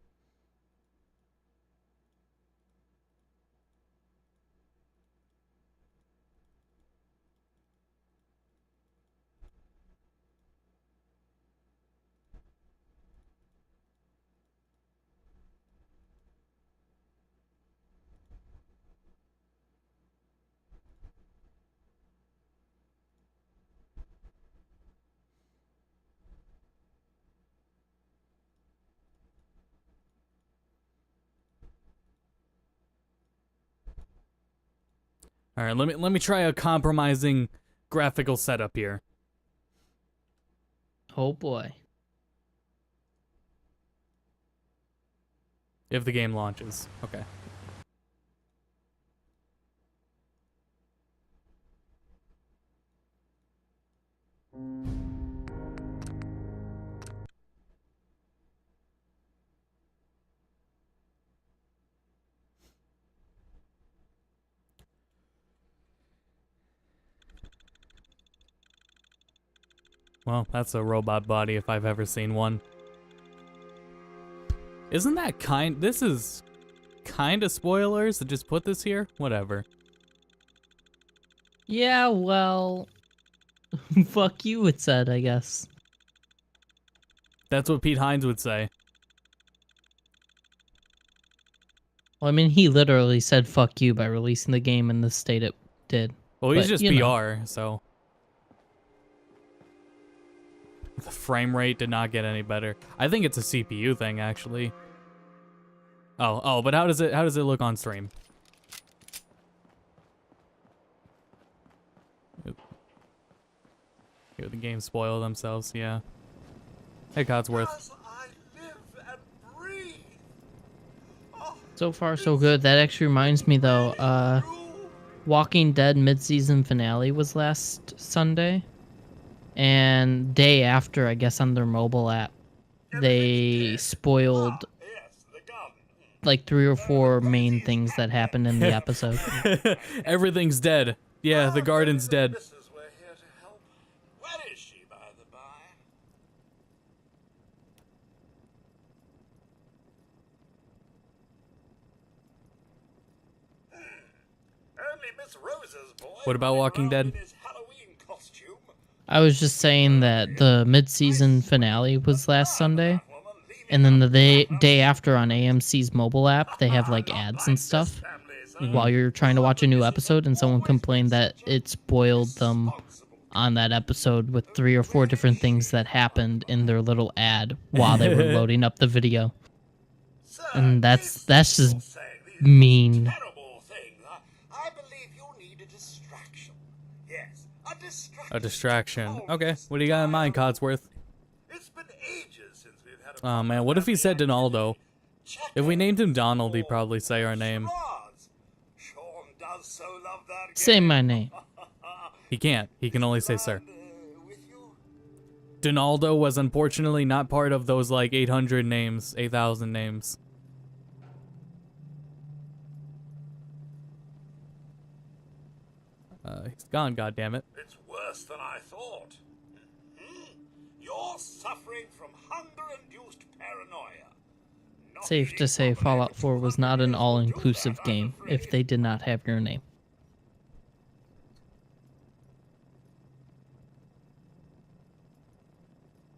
All right, let me try a compromising graphical setup here. Oh boy. If the game launches. Okay. Well, that's a robot body if I've ever seen one. Isn't that this is kind of spoilers to just put this here? Whatever. Yeah, well, fuck you, it said, I guess. That's what Pete Hines would say. Well, I mean, he literally said fuck you by releasing the game in the state it did. Well, he's But, just you know. PR, so. The frame rate did not get any better. I think it's a CPU thing, actually. Oh, but how does it look on stream? Here, the game spoil themselves, yeah. Hey, Codsworth. So far, so good. That actually reminds me, though, Walking Dead mid-season finale was last Sunday. And day after, I guess, on their mobile app, they spoiled like 3 or 4 main things that happened in the episode. Everything's dead. Yeah, the garden's dead. Mrs. We're here to help. Where is she, by the by? Only Miss Rosa's boy. What about Walking Dead? In his Halloween costume. I was just saying that the mid-season finale was last Sunday, and then the day after on AMC's mobile app, they have like ads and stuff while you're trying to watch a new episode, and someone complained that it spoiled them on that episode with 3 or 4 different things that happened in their little ad while they were loading up the video. And that's just mean. Terrible thing. I believe you need a distraction. Yes, a distraction. A distraction. Okay, what do you got in mind, Codsworth? It's been ages since we've had a Oh man, what if he said Donaldo? If we named him Donald, he'd probably say our name. Sean does so love that Say game. my name. He can't. He can only say sir. With you? Donaldo was unfortunately not part of those like 800 names, 8,000 names. He's gone, goddammit. It's worse than I thought. You're suffering from hunger-induced paranoia. Not Safe to say Fallout 4 was not an all-inclusive game if they did not have your name.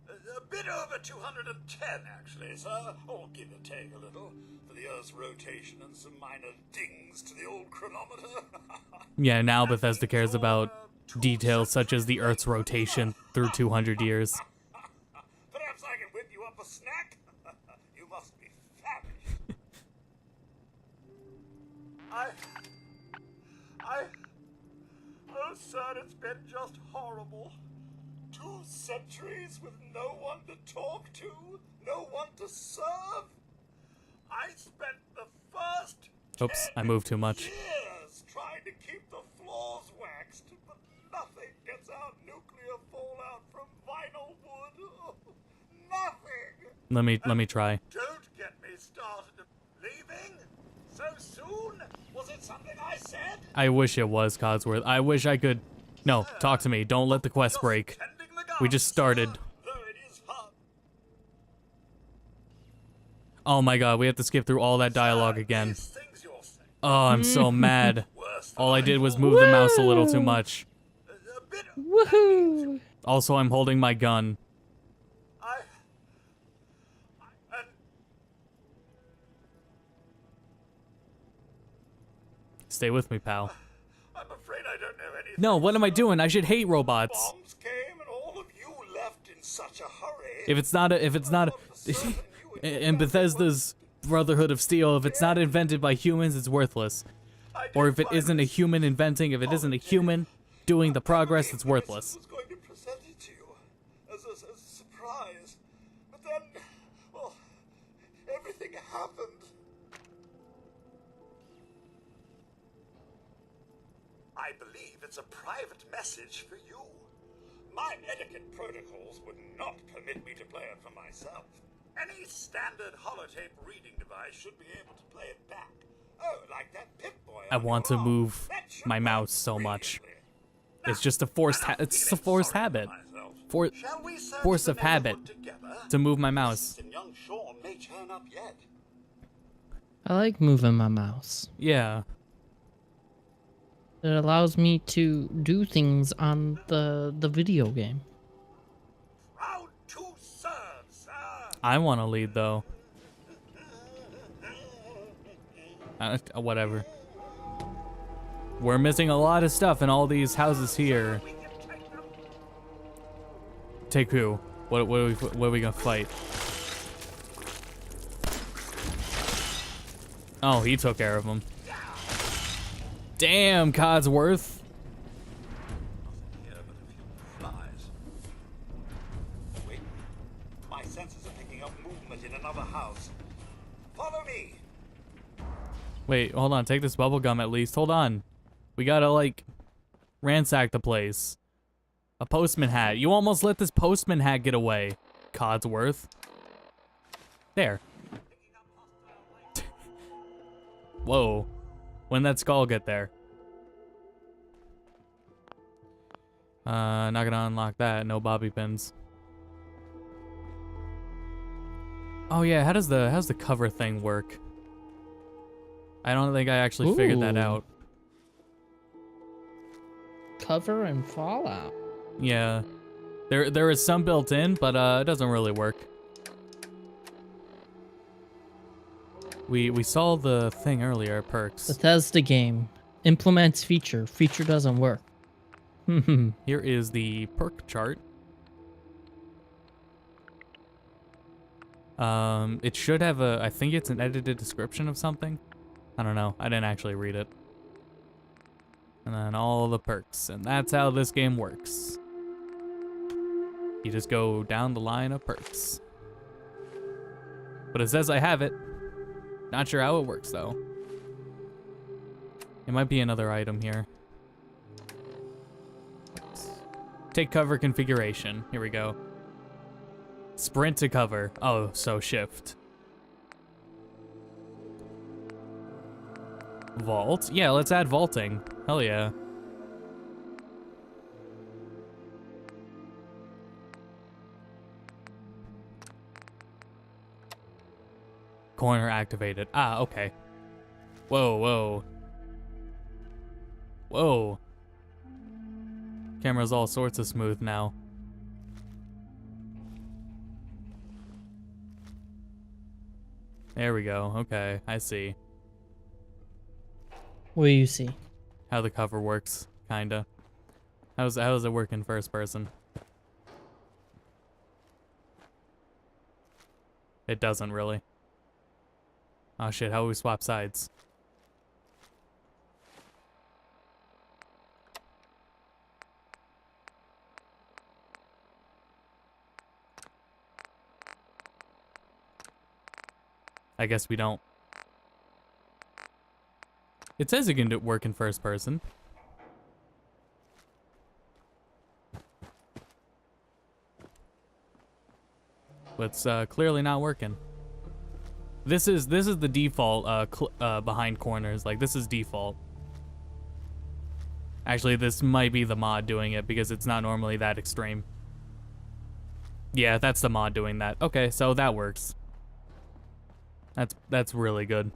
A bit over 210, actually, sir. Or give or take a little, for the Earth's rotation and some minor dings to the old chronometer. Yeah, now Bethesda cares about details such as the Earth's rotation through 200 years. Perhaps I can whip you up a snack? You must be famished. Oh, sir, it's been just horrible. 2 centuries with no one to talk to, no one to serve. I spent the first Oops, I moved too much. years trying to keep the floors waxed, but nothing gets out nuclear fallout from vinyl wood. Nothing. Let me try. Don't get me started. Leaving? So soon? Was it something I said? I wish it was Codsworth. I wish I could. No, talk to me. Don't let the quest break. Tending the We just started. garden, sir, though it is hard. Oh my god, we have to skip through all that dialogue again. These things you're saying, Oh, I'm so mad. worse than All I I did was thought. move the mouse a little too much. A bit Woohoo! Also, I'm holding my gun. and Stay with me, pal. I'm afraid I don't know anything. No, what am I doing? I should hate robots. Bombs came and all of you left in such a hurry. If it's not in Bethesda's Brotherhood of Steel, if it's not invented by humans, it's worthless. Or if it isn't a human inventing, if it isn't a human doing the progress, it's worthless. I was going to present it to you as a surprise, but then, well, everything happened. I believe it's a private message for you. My etiquette protocols would not permit me to play it for myself. Any standard holotape reading device should be able to play it back. Oh, like that Pip-Boy. I on want your to arm. move That should my work mouse so much. brilliantly. It's just a forced it's a forced habit. Shall we search Force the of habit neighborhood together? to move my mouse. Assistant young Sean may turn up yet. I like moving my mouse. Yeah. It allows me to do things on the video game. Proud to serve, sir. I want to lead though. Whatever. We're missing a lot of stuff in all these houses here. We can take them. Take who? What are we gonna fight? Oh, he took care of him. Damn, Codsworth. Here but a few flies. Wait. My senses are picking up movement in another house. Follow me. Wait, hold on. Take this bubble gum at least. Hold on. We gotta, like, ransack the place. A postman hat. You almost let this postman hat get away, Codsworth. There. Whoa. When did that skull get there? Not gonna unlock that. No bobby pins. Oh yeah, how's the cover thing work? I don't think I actually figured that Ooh. out. Cover and Fallout. Yeah. There is some built in, but it doesn't really work. We saw the thing earlier, perks. Bethesda game. Implements feature. Feature doesn't work. Here is the perk chart. It should have I think it's an edited description of something. I don't know. I didn't actually read it. And then all the perks. And that's how this game works. You just go down the line of perks. But it says I have it. Not sure how it works, though. It might be another item here. Take cover configuration. Here we go. Sprint to cover. Oh, so shift. Vault? Yeah, let's add vaulting. Hell yeah. Corner activated. Ah, okay. Whoa, whoa. Whoa. Camera's all sorts of smooth now. There we go. Okay, I see. What do you see? How the cover works, kinda. How does it work in first person? It doesn't really. Oh shit, how do we swap sides? I guess we don't. It says it can work in first person. But it's clearly not working. This is the default behind corners. Like, this is default. Actually, this might be the mod doing it because it's not normally that extreme. Yeah, that's the mod doing that. Okay, so that works. That's really good.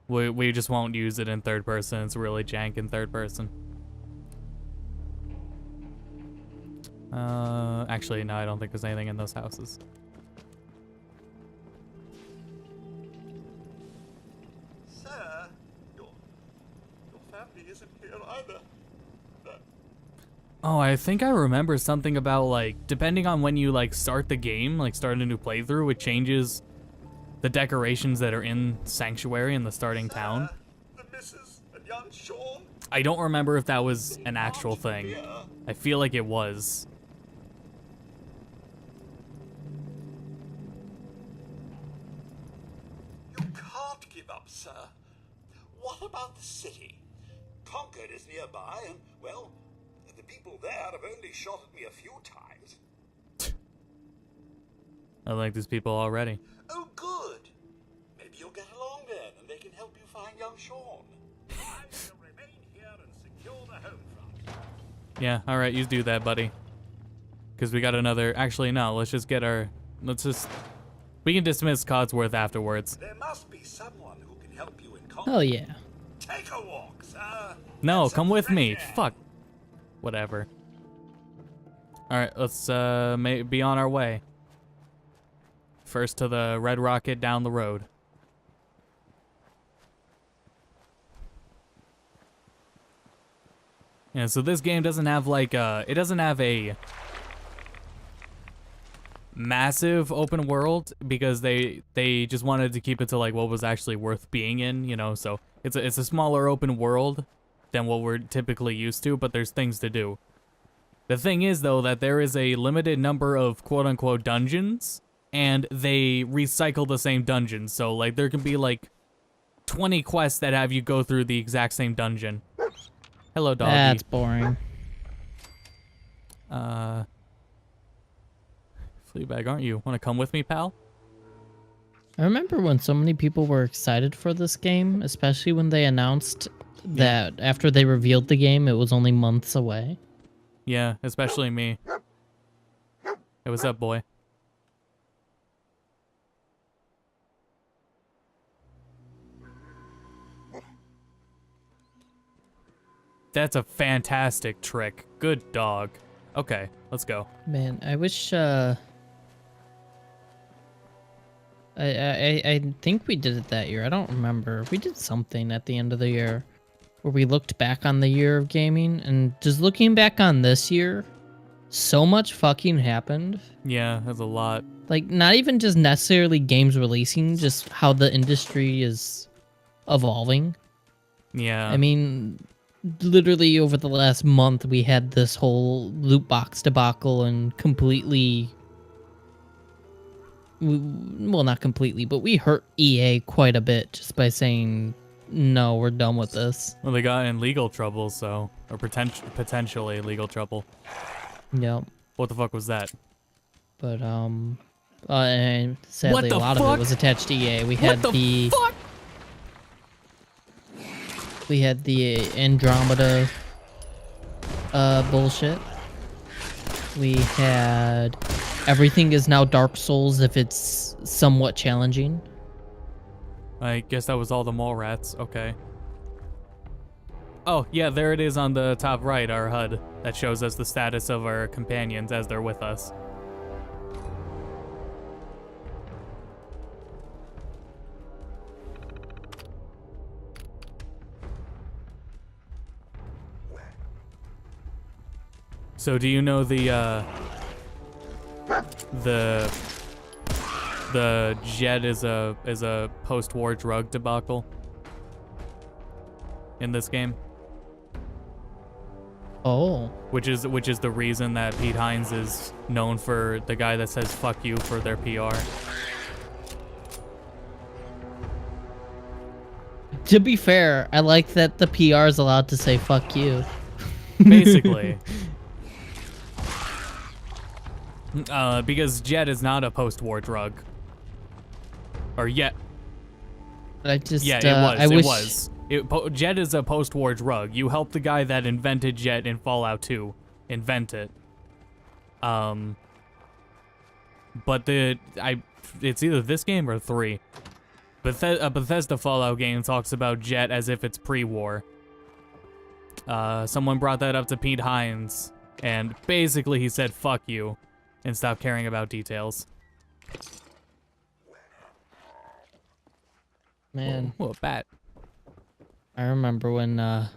We just won't use it in third person. It's really jank in third person. Actually, no, I don't think there's anything in those houses. Sir, your family isn't here either. Oh, I think I remember something about, like, depending on when you, like, start the game, like, start a new playthrough, it changes the decorations that are in Sanctuary in the starting town. The missus and young Sean. I don't remember if that was an actual thing. I feel like it was. You can't give up, sir. What about the city? Concord is nearby, and, well, the people there have only shot at me a few times. I like these people already. Oh, good. Maybe you'll get along then, and they can help you find young Sean. I shall remain here and secure the home front. Yeah, alright, you do that, buddy. Because we got another... Actually, no, let's just get our... Let's just... We can dismiss Codsworth afterwards. There must be someone who can help you in Concord. Hell yeah. Take a walk, sir. No, come with me. Fuck. Whatever. Alright, let's be on our way. First to the Red Rocket down the road. Yeah, so this game doesn't have like it doesn't have a massive open world because they just wanted to keep it to like what was actually worth being in, you know, so it's a smaller open world than what we're typically used to, but there's things to do. The thing is though that there is a limited number of quote-unquote dungeons and they recycle the same dungeons. So like there can be like 20 quests that have you go through the exact same dungeon. Hello, doggy. That's boring. Fleabag, aren't you? Want to come with me, pal? I remember when so many people were excited for this game, especially when they announced that after they revealed the game, it was only months away. Yeah, especially me. Hey, what's up, boy? That's a fantastic trick. Good dog. Okay, let's go. Man, I wish I think we did it that year. I don't remember. We did something at the end of the year where we looked back on the year of gaming, and just looking back on this year, so much fucking happened. Yeah, that's a lot. Like, not even just necessarily games releasing, just how the industry is evolving. Yeah. I mean, literally over the last month, we had this whole loot box debacle and completely... Well, not completely, but we hurt EA quite a bit just by saying, no, we're done with this. Well, they got in legal trouble, so... Or potentially legal trouble. Yep. What the fuck was that? But, and sadly, a lot of it was attached to EA. We had the... fuck? We had the Andromeda bullshit. We had everything is now Dark Souls if it's somewhat challenging. I guess that was all the mole rats. Okay. Oh, yeah, there it is on the top right, our HUD. That shows us the status of our companions as they're with us. So do you know the Jet is a post-war drug debacle in this game? Oh. Which is the reason that Pete Hines is known for the guy that says fuck you for their PR. To be fair, I like that the PR is allowed to say fuck you. Basically. Because Jet is not a post-war drug. Or yet. I just, yeah, it was. Jet is a post-war drug. You helped the guy that invented Jet in Fallout 2 invent it. But it's either this game or 3. Bethesda Fallout game talks about Jet as if it's pre-war. Someone brought that up to Pete Hines, and basically he said fuck you and stopped caring about details. Man. Whoa, a bat. I remember when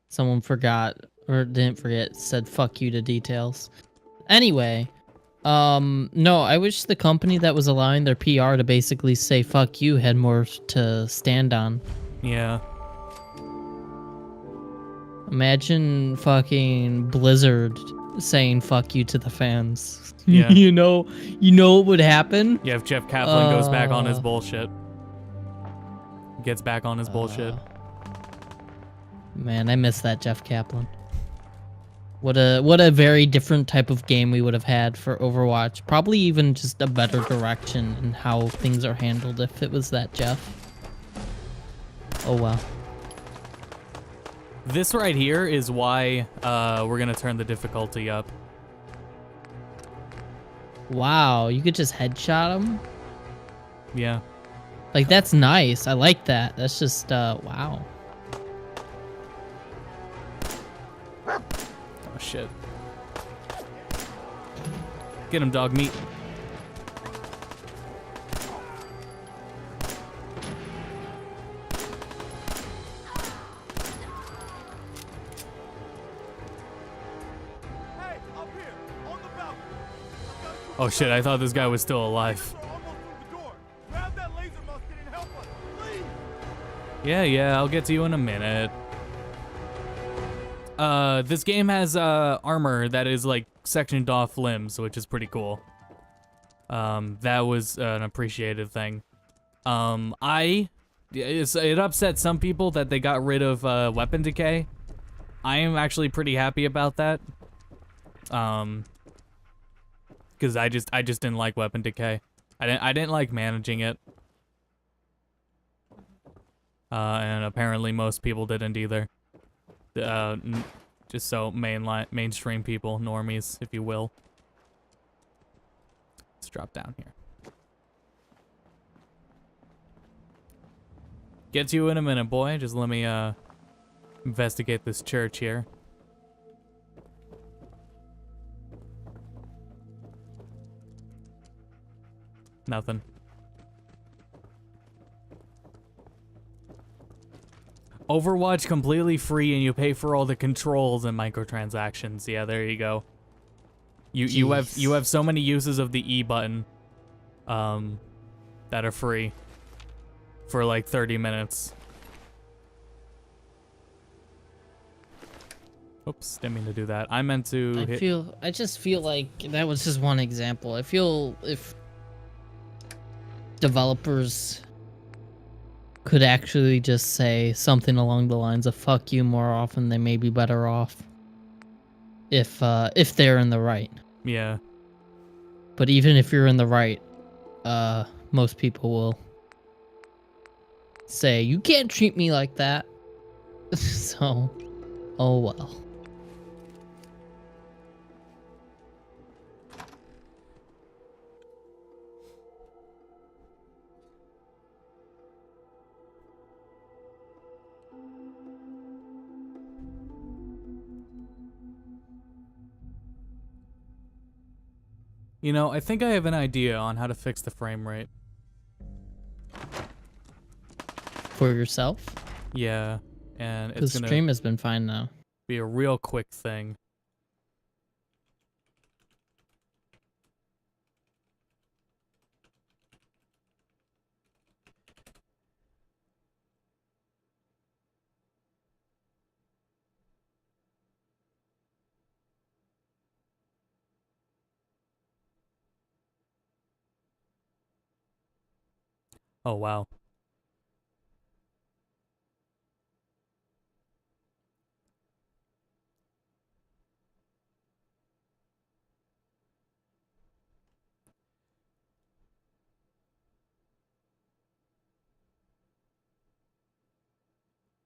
someone forgot, or didn't forget, said fuck you to details. Anyway, no, I wish the company that was allowing their PR to basically say fuck you had more to stand on. Yeah. Imagine fucking Blizzard saying fuck you to the fans. Yeah. you know what would happen? Yeah, if Jeff Kaplan goes back on his bullshit. Gets back on his bullshit. Man, I miss that Jeff Kaplan. What a very different type of game we would have had for Overwatch. Probably even just a better direction in how things are handled if it was that Jeff. Oh well. This right here is why we're gonna turn the difficulty up. Wow, you could just headshot him? Yeah. Like, that's nice. I like that. That's just, wow. Oh, shit. Get him, dog meat. Oh shit, I thought this guy was still alive. Yeah, I'll get to you in a minute. This game has armor that is like sectioned off limbs, which is pretty cool. That was an appreciated thing. It upset some people that they got rid of weapon decay. I am actually pretty happy about that. Because I just didn't like weapon decay. I didn't like managing it. and apparently most people didn't either. Just so mainstream people, normies, if you will. Let's drop down here. Get to you in a minute, boy. Just let me investigate this church here. Nothing. Overwatch completely free and you pay for all the controls and microtransactions. Yeah, there you go. You have so many uses of the E button that are free for like 30 minutes. Oops, didn't mean to do that. I meant to I just feel like that was just one example. I feel if developers could actually just say something along the lines of "fuck you" more often, they may be better off. If they're in the right. Yeah. But even if you're in the right, most people will say you can't treat me like that. So, oh well. You know, I think I have an idea on how to fix the frame rate. For yourself? Yeah, and Because it's gonna stream has been fine now. be a real quick thing. Oh, wow.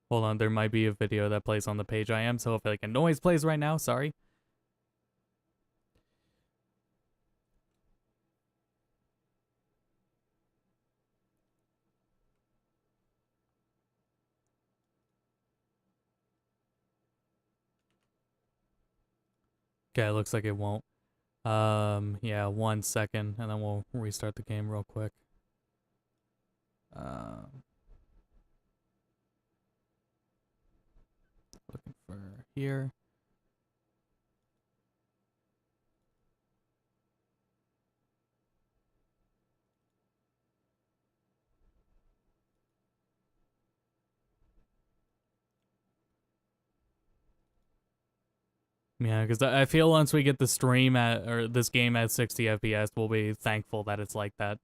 Hold on, there might be a video that plays on the page I am, so if like a noise plays right now, sorry. Okay, looks like it won't. Yeah, 1 second, and then we'll restart the game real quick. Looking for here. Yeah, because I feel once we get the stream at, or this game at 60 FPS, we'll be thankful that it's like that.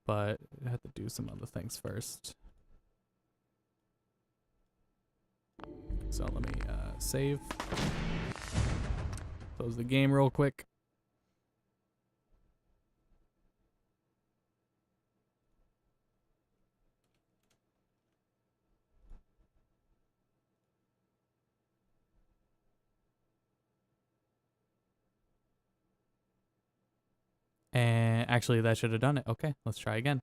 But I have to do some other things first. So let me save. Close the game real quick. And actually, that should have done it. Okay, let's try again.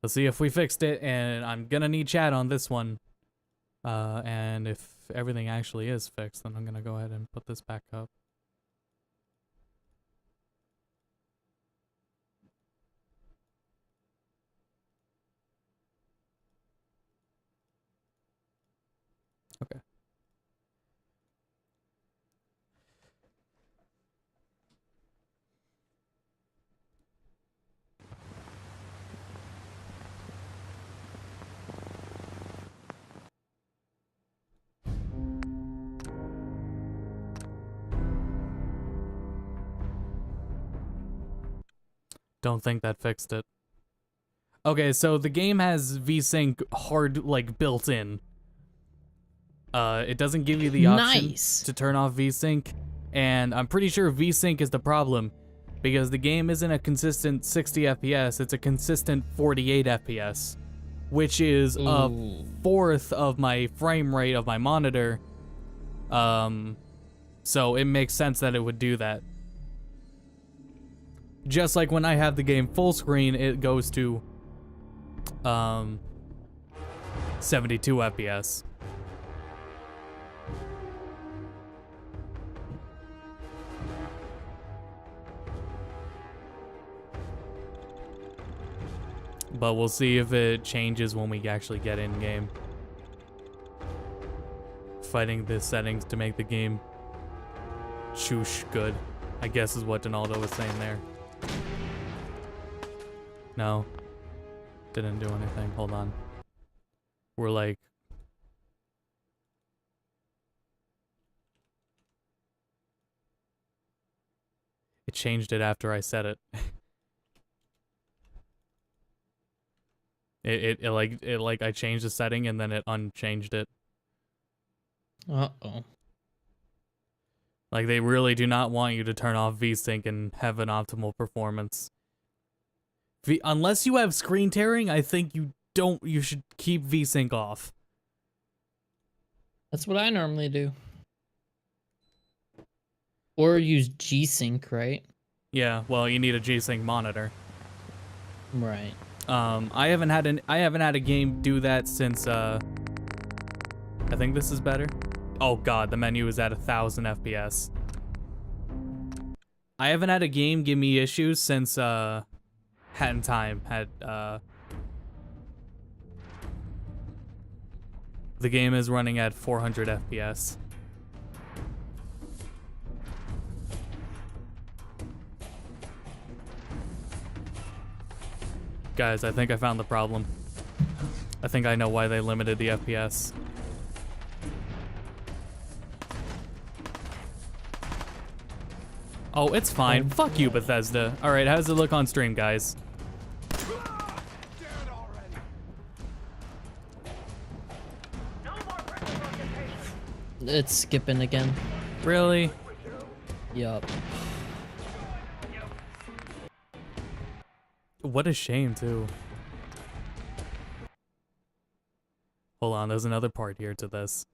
Let's see if we fixed it, and I'm gonna need chat on this one. And if everything actually is fixed, then I'm gonna go ahead and put this back up. Okay. Don't think that fixed it. Okay, so the game has VSync hard, like, built in. It doesn't give you the option to turn off VSync, and I'm pretty sure VSync is the problem. because the game isn't a consistent 60 FPS, it's a consistent 48 FPS, which is a fourth of my frame rate of my monitor. So it makes sense that it would do that. Just like when I have the game full screen, it goes to 72 FPS. But we'll see if it changes when we actually get in game. Fighting the settings to make the game shoosh good, I guess is what Donaldo was saying there. No. Didn't do anything. Hold on. We're like... It changed it after I said it. It like I changed the setting and then it unchanged it. Uh-oh. Like they really do not want you to turn off VSync and have an optimal performance. Unless you have screen tearing, I think you should keep VSync off. That's what I normally do. Or use G-Sync, right? Yeah, well, you need a G-Sync monitor. Right. I haven't had a game do that since I think this is better. Oh god, the menu is at 1000 FPS. I haven't had a game give me issues since Hat in Time had the game is running at 400 FPS. Guys, I think I found the problem. I think I know why they limited the FPS. Oh, it's fine. Fuck you, Bethesda. Alright, how does it look on stream, guys? It's skipping again. Really? Yup. What a shame, too. Hold on, there's another part here to this.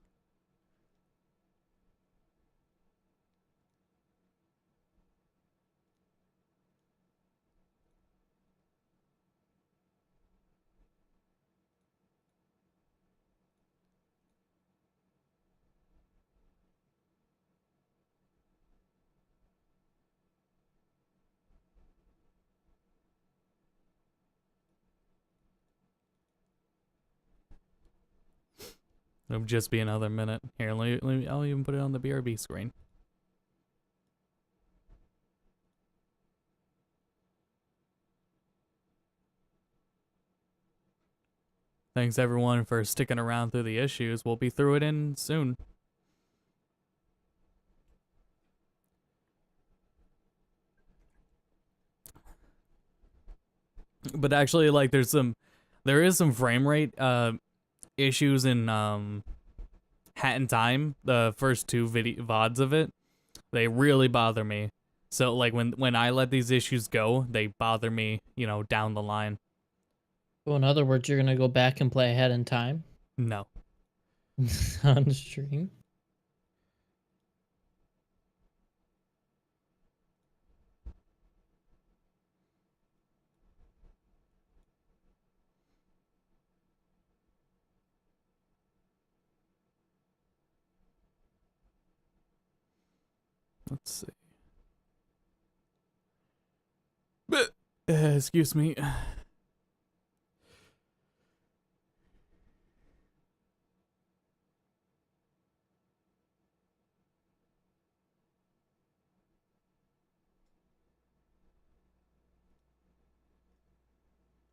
It'll just be another minute. Here, I'll even put it on the BRB screen. Thanks everyone for sticking around through the issues. We'll be through it in soon. But actually, like, there is some frame rate issues in Hat in Time. The first two VODs of it, they really bother me. So like when I let these issues go, they bother me, you know, down the line. So in other words, you're gonna go back and play Ahead in Time No. on stream. Let's see. Excuse me.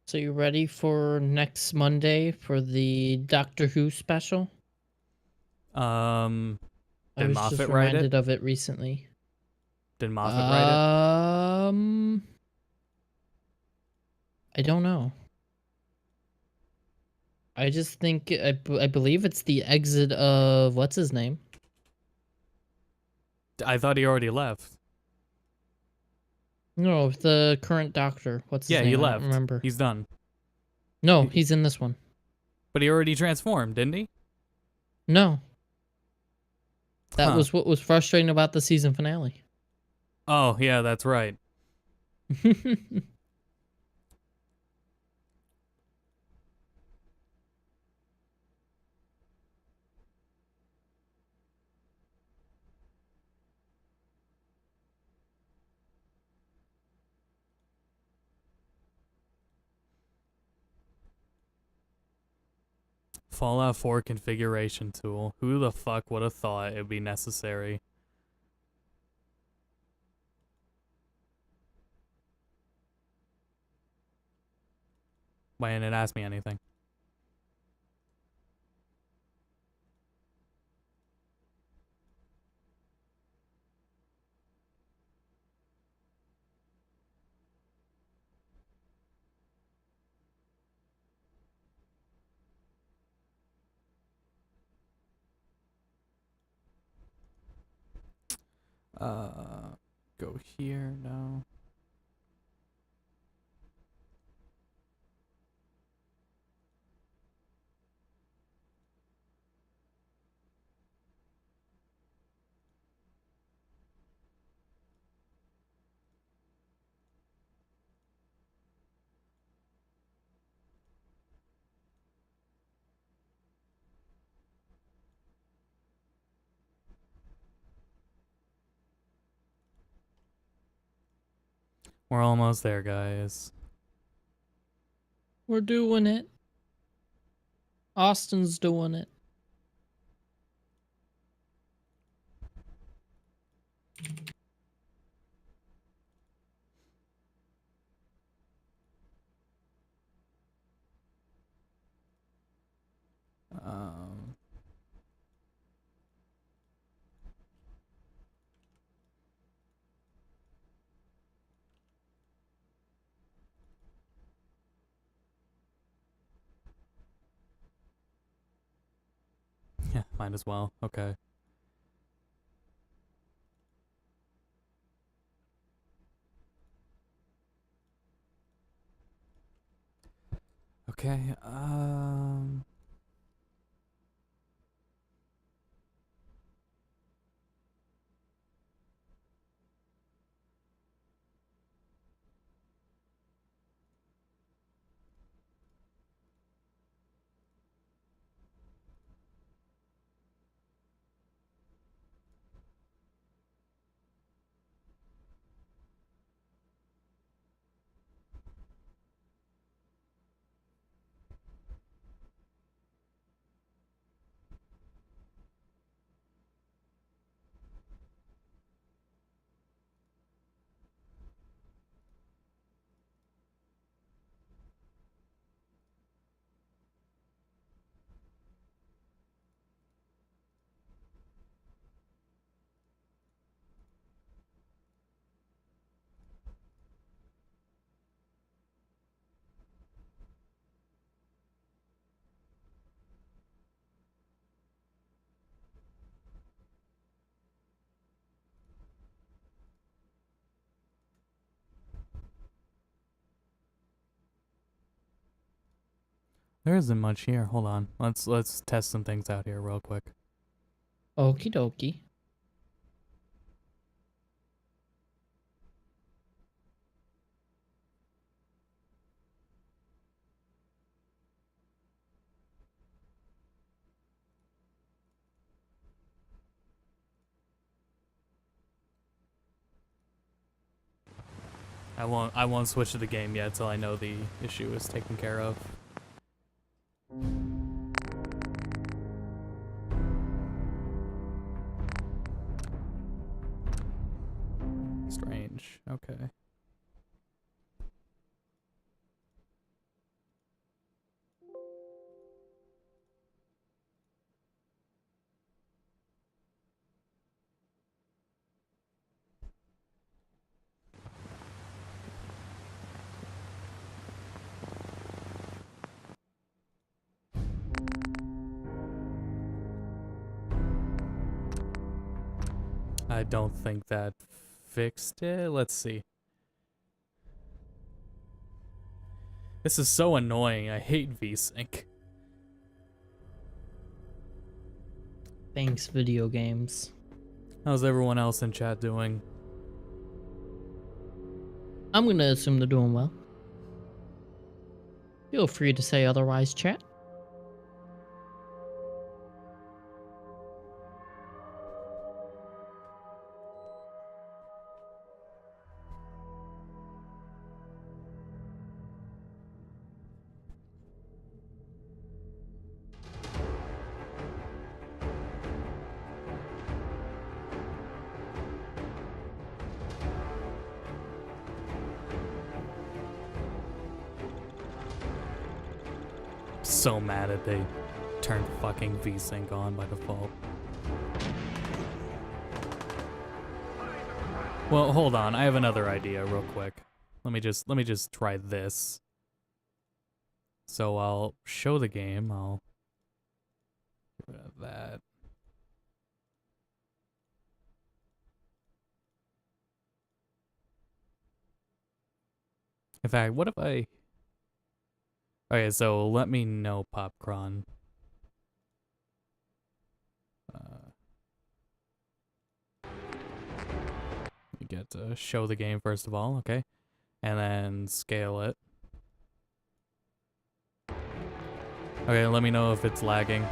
So you ready for next Monday for the Doctor Who special? Did I was Moffat just write reminded it? of it recently. Did Moffat write I don't know. I just think I believe it's the exit of what's his name. it? I thought he already left. No, the current doctor. What's his Yeah, name? he I don't left. remember. He's done. No, he- he's in this one. But he already transformed, didn't he? No. That Huh. was what was frustrating about the season finale. Oh, yeah, that's right. Fallout 4 configuration tool. Who the fuck would have thought it'd be necessary? Why didn't it ask me anything? Go here, no. We're almost there, guys. We're doing it. Austin's doing it. Um, yeah, might as well. Okay. Okay, there isn't much here. Hold on. Let's test some things out here real quick. Okie dokie. I won't switch to the game yet till I know the issue is taken care of. Strange. Okay. I don't think that fixed it. Let's see. This is so annoying. I hate VSync. Thanks, video games. How's everyone else in chat doing? I'm gonna assume they're doing well. Feel free to say otherwise, chat. So mad that they turned fucking VSync on by default. Well, hold on. I have another idea real quick. Let me just try this. So I'll show the game. I'll get rid of that. In fact, what if I... Okay, so let me know, Popcron. You get to show the game first of all, okay? And then scale it. Okay, let me know if it's lagging.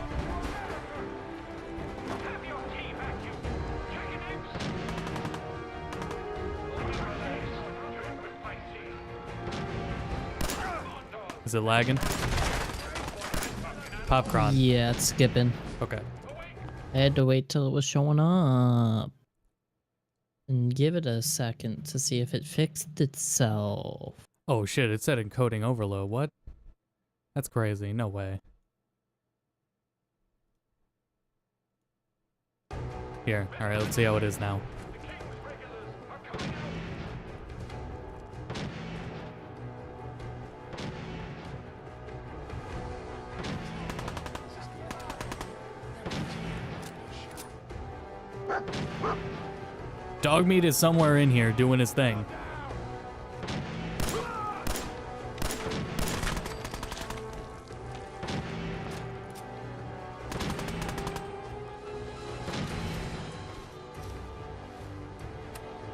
Is it lagging? Popcron. Yeah, it's skipping. Okay. I had to wait till it was showing up. And give it a second to see if it fixed itself. Oh shit, it said encoding overload. What? That's crazy. No way. Here. Alright, let's see how it is now. Dogmeat is somewhere in here doing his thing.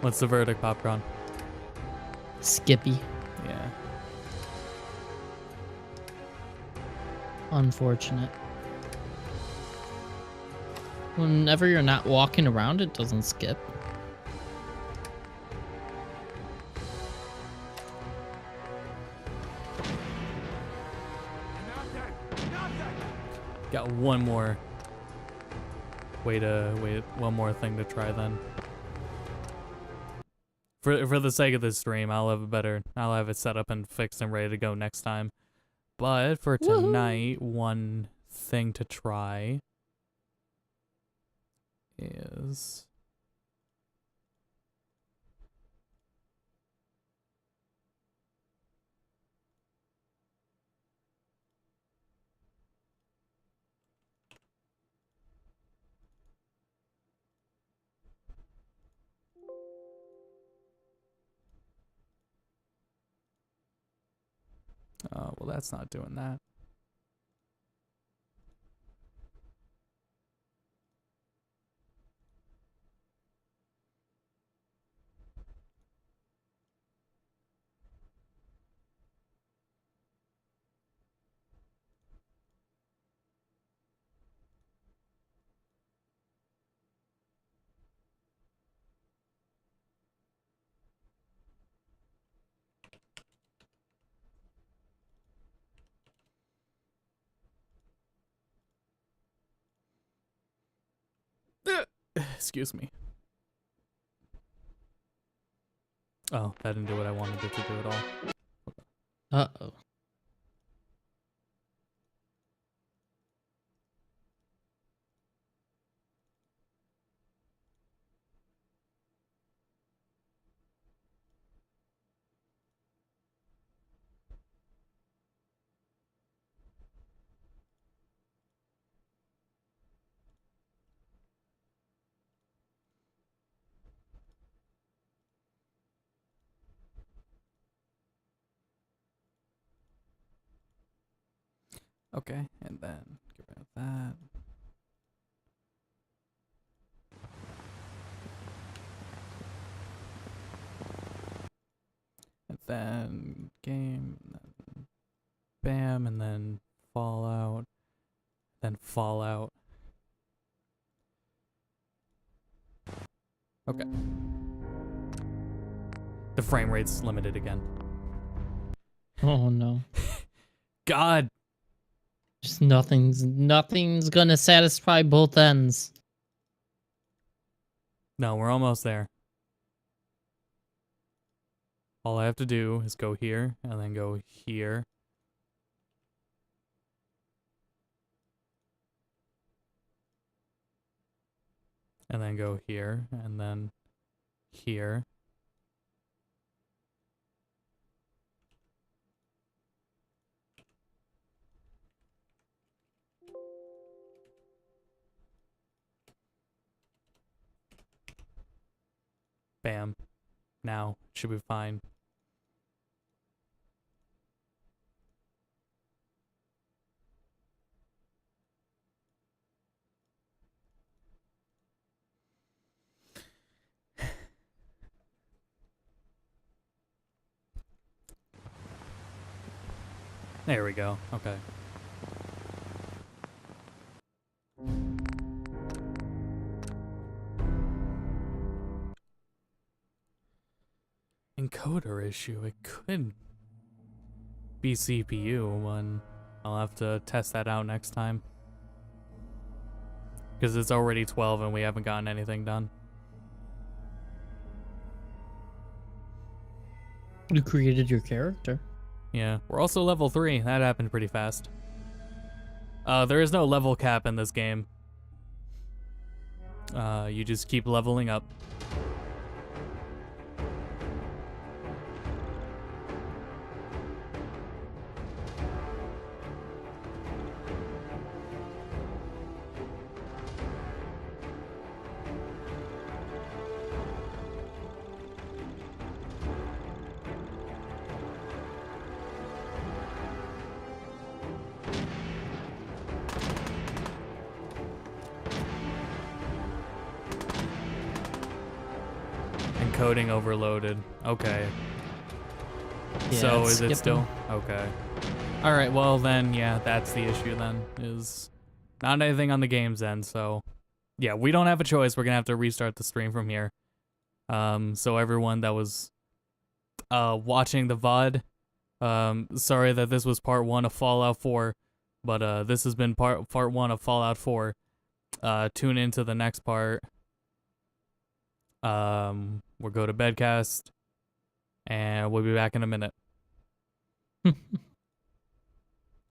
What's the verdict, Popcorn? Skippy. Yeah. Unfortunate. Whenever you're not walking around, it doesn't skip. Got one more one more thing to try then. For the sake of this stream, I'll have it set up and fixed and ready to go next time. But for tonight, one thing to try is well, that's not doing that. Excuse me. Oh, that didn't do what I wanted it to do at all. Uh-oh. Okay, and then get rid of that. And then game, and then bam, and then Fallout, then Fallout. Okay. The frame rate's limited again. Oh no. God. Just nothing's gonna satisfy both ends. No, we're almost there. All I have to do is go here and then go here. And then go here and then here. Bam. Now, should be fine. There we go. Okay. Encoder issue. It could be CPU one. I'll have to test that out next time. Because it's already 12 and we haven't gotten anything done. You created your character. Yeah, we're also level 3. That happened pretty fast. There is no level cap in this game. You just keep leveling up. Encoding overloaded. Okay. Yeah, So it's is it still? skipping. Okay. Alright, well then, yeah, that's the issue then. Is not anything on the game's end, so... Yeah, we don't have a choice. We're gonna have to restart the stream from here. So everyone that was watching the VOD, sorry that this was part 1 of Fallout 4, but this has been part 1 of Fallout 4. Tune into the next part. We'll go to bedcast, and we'll be back in a minute.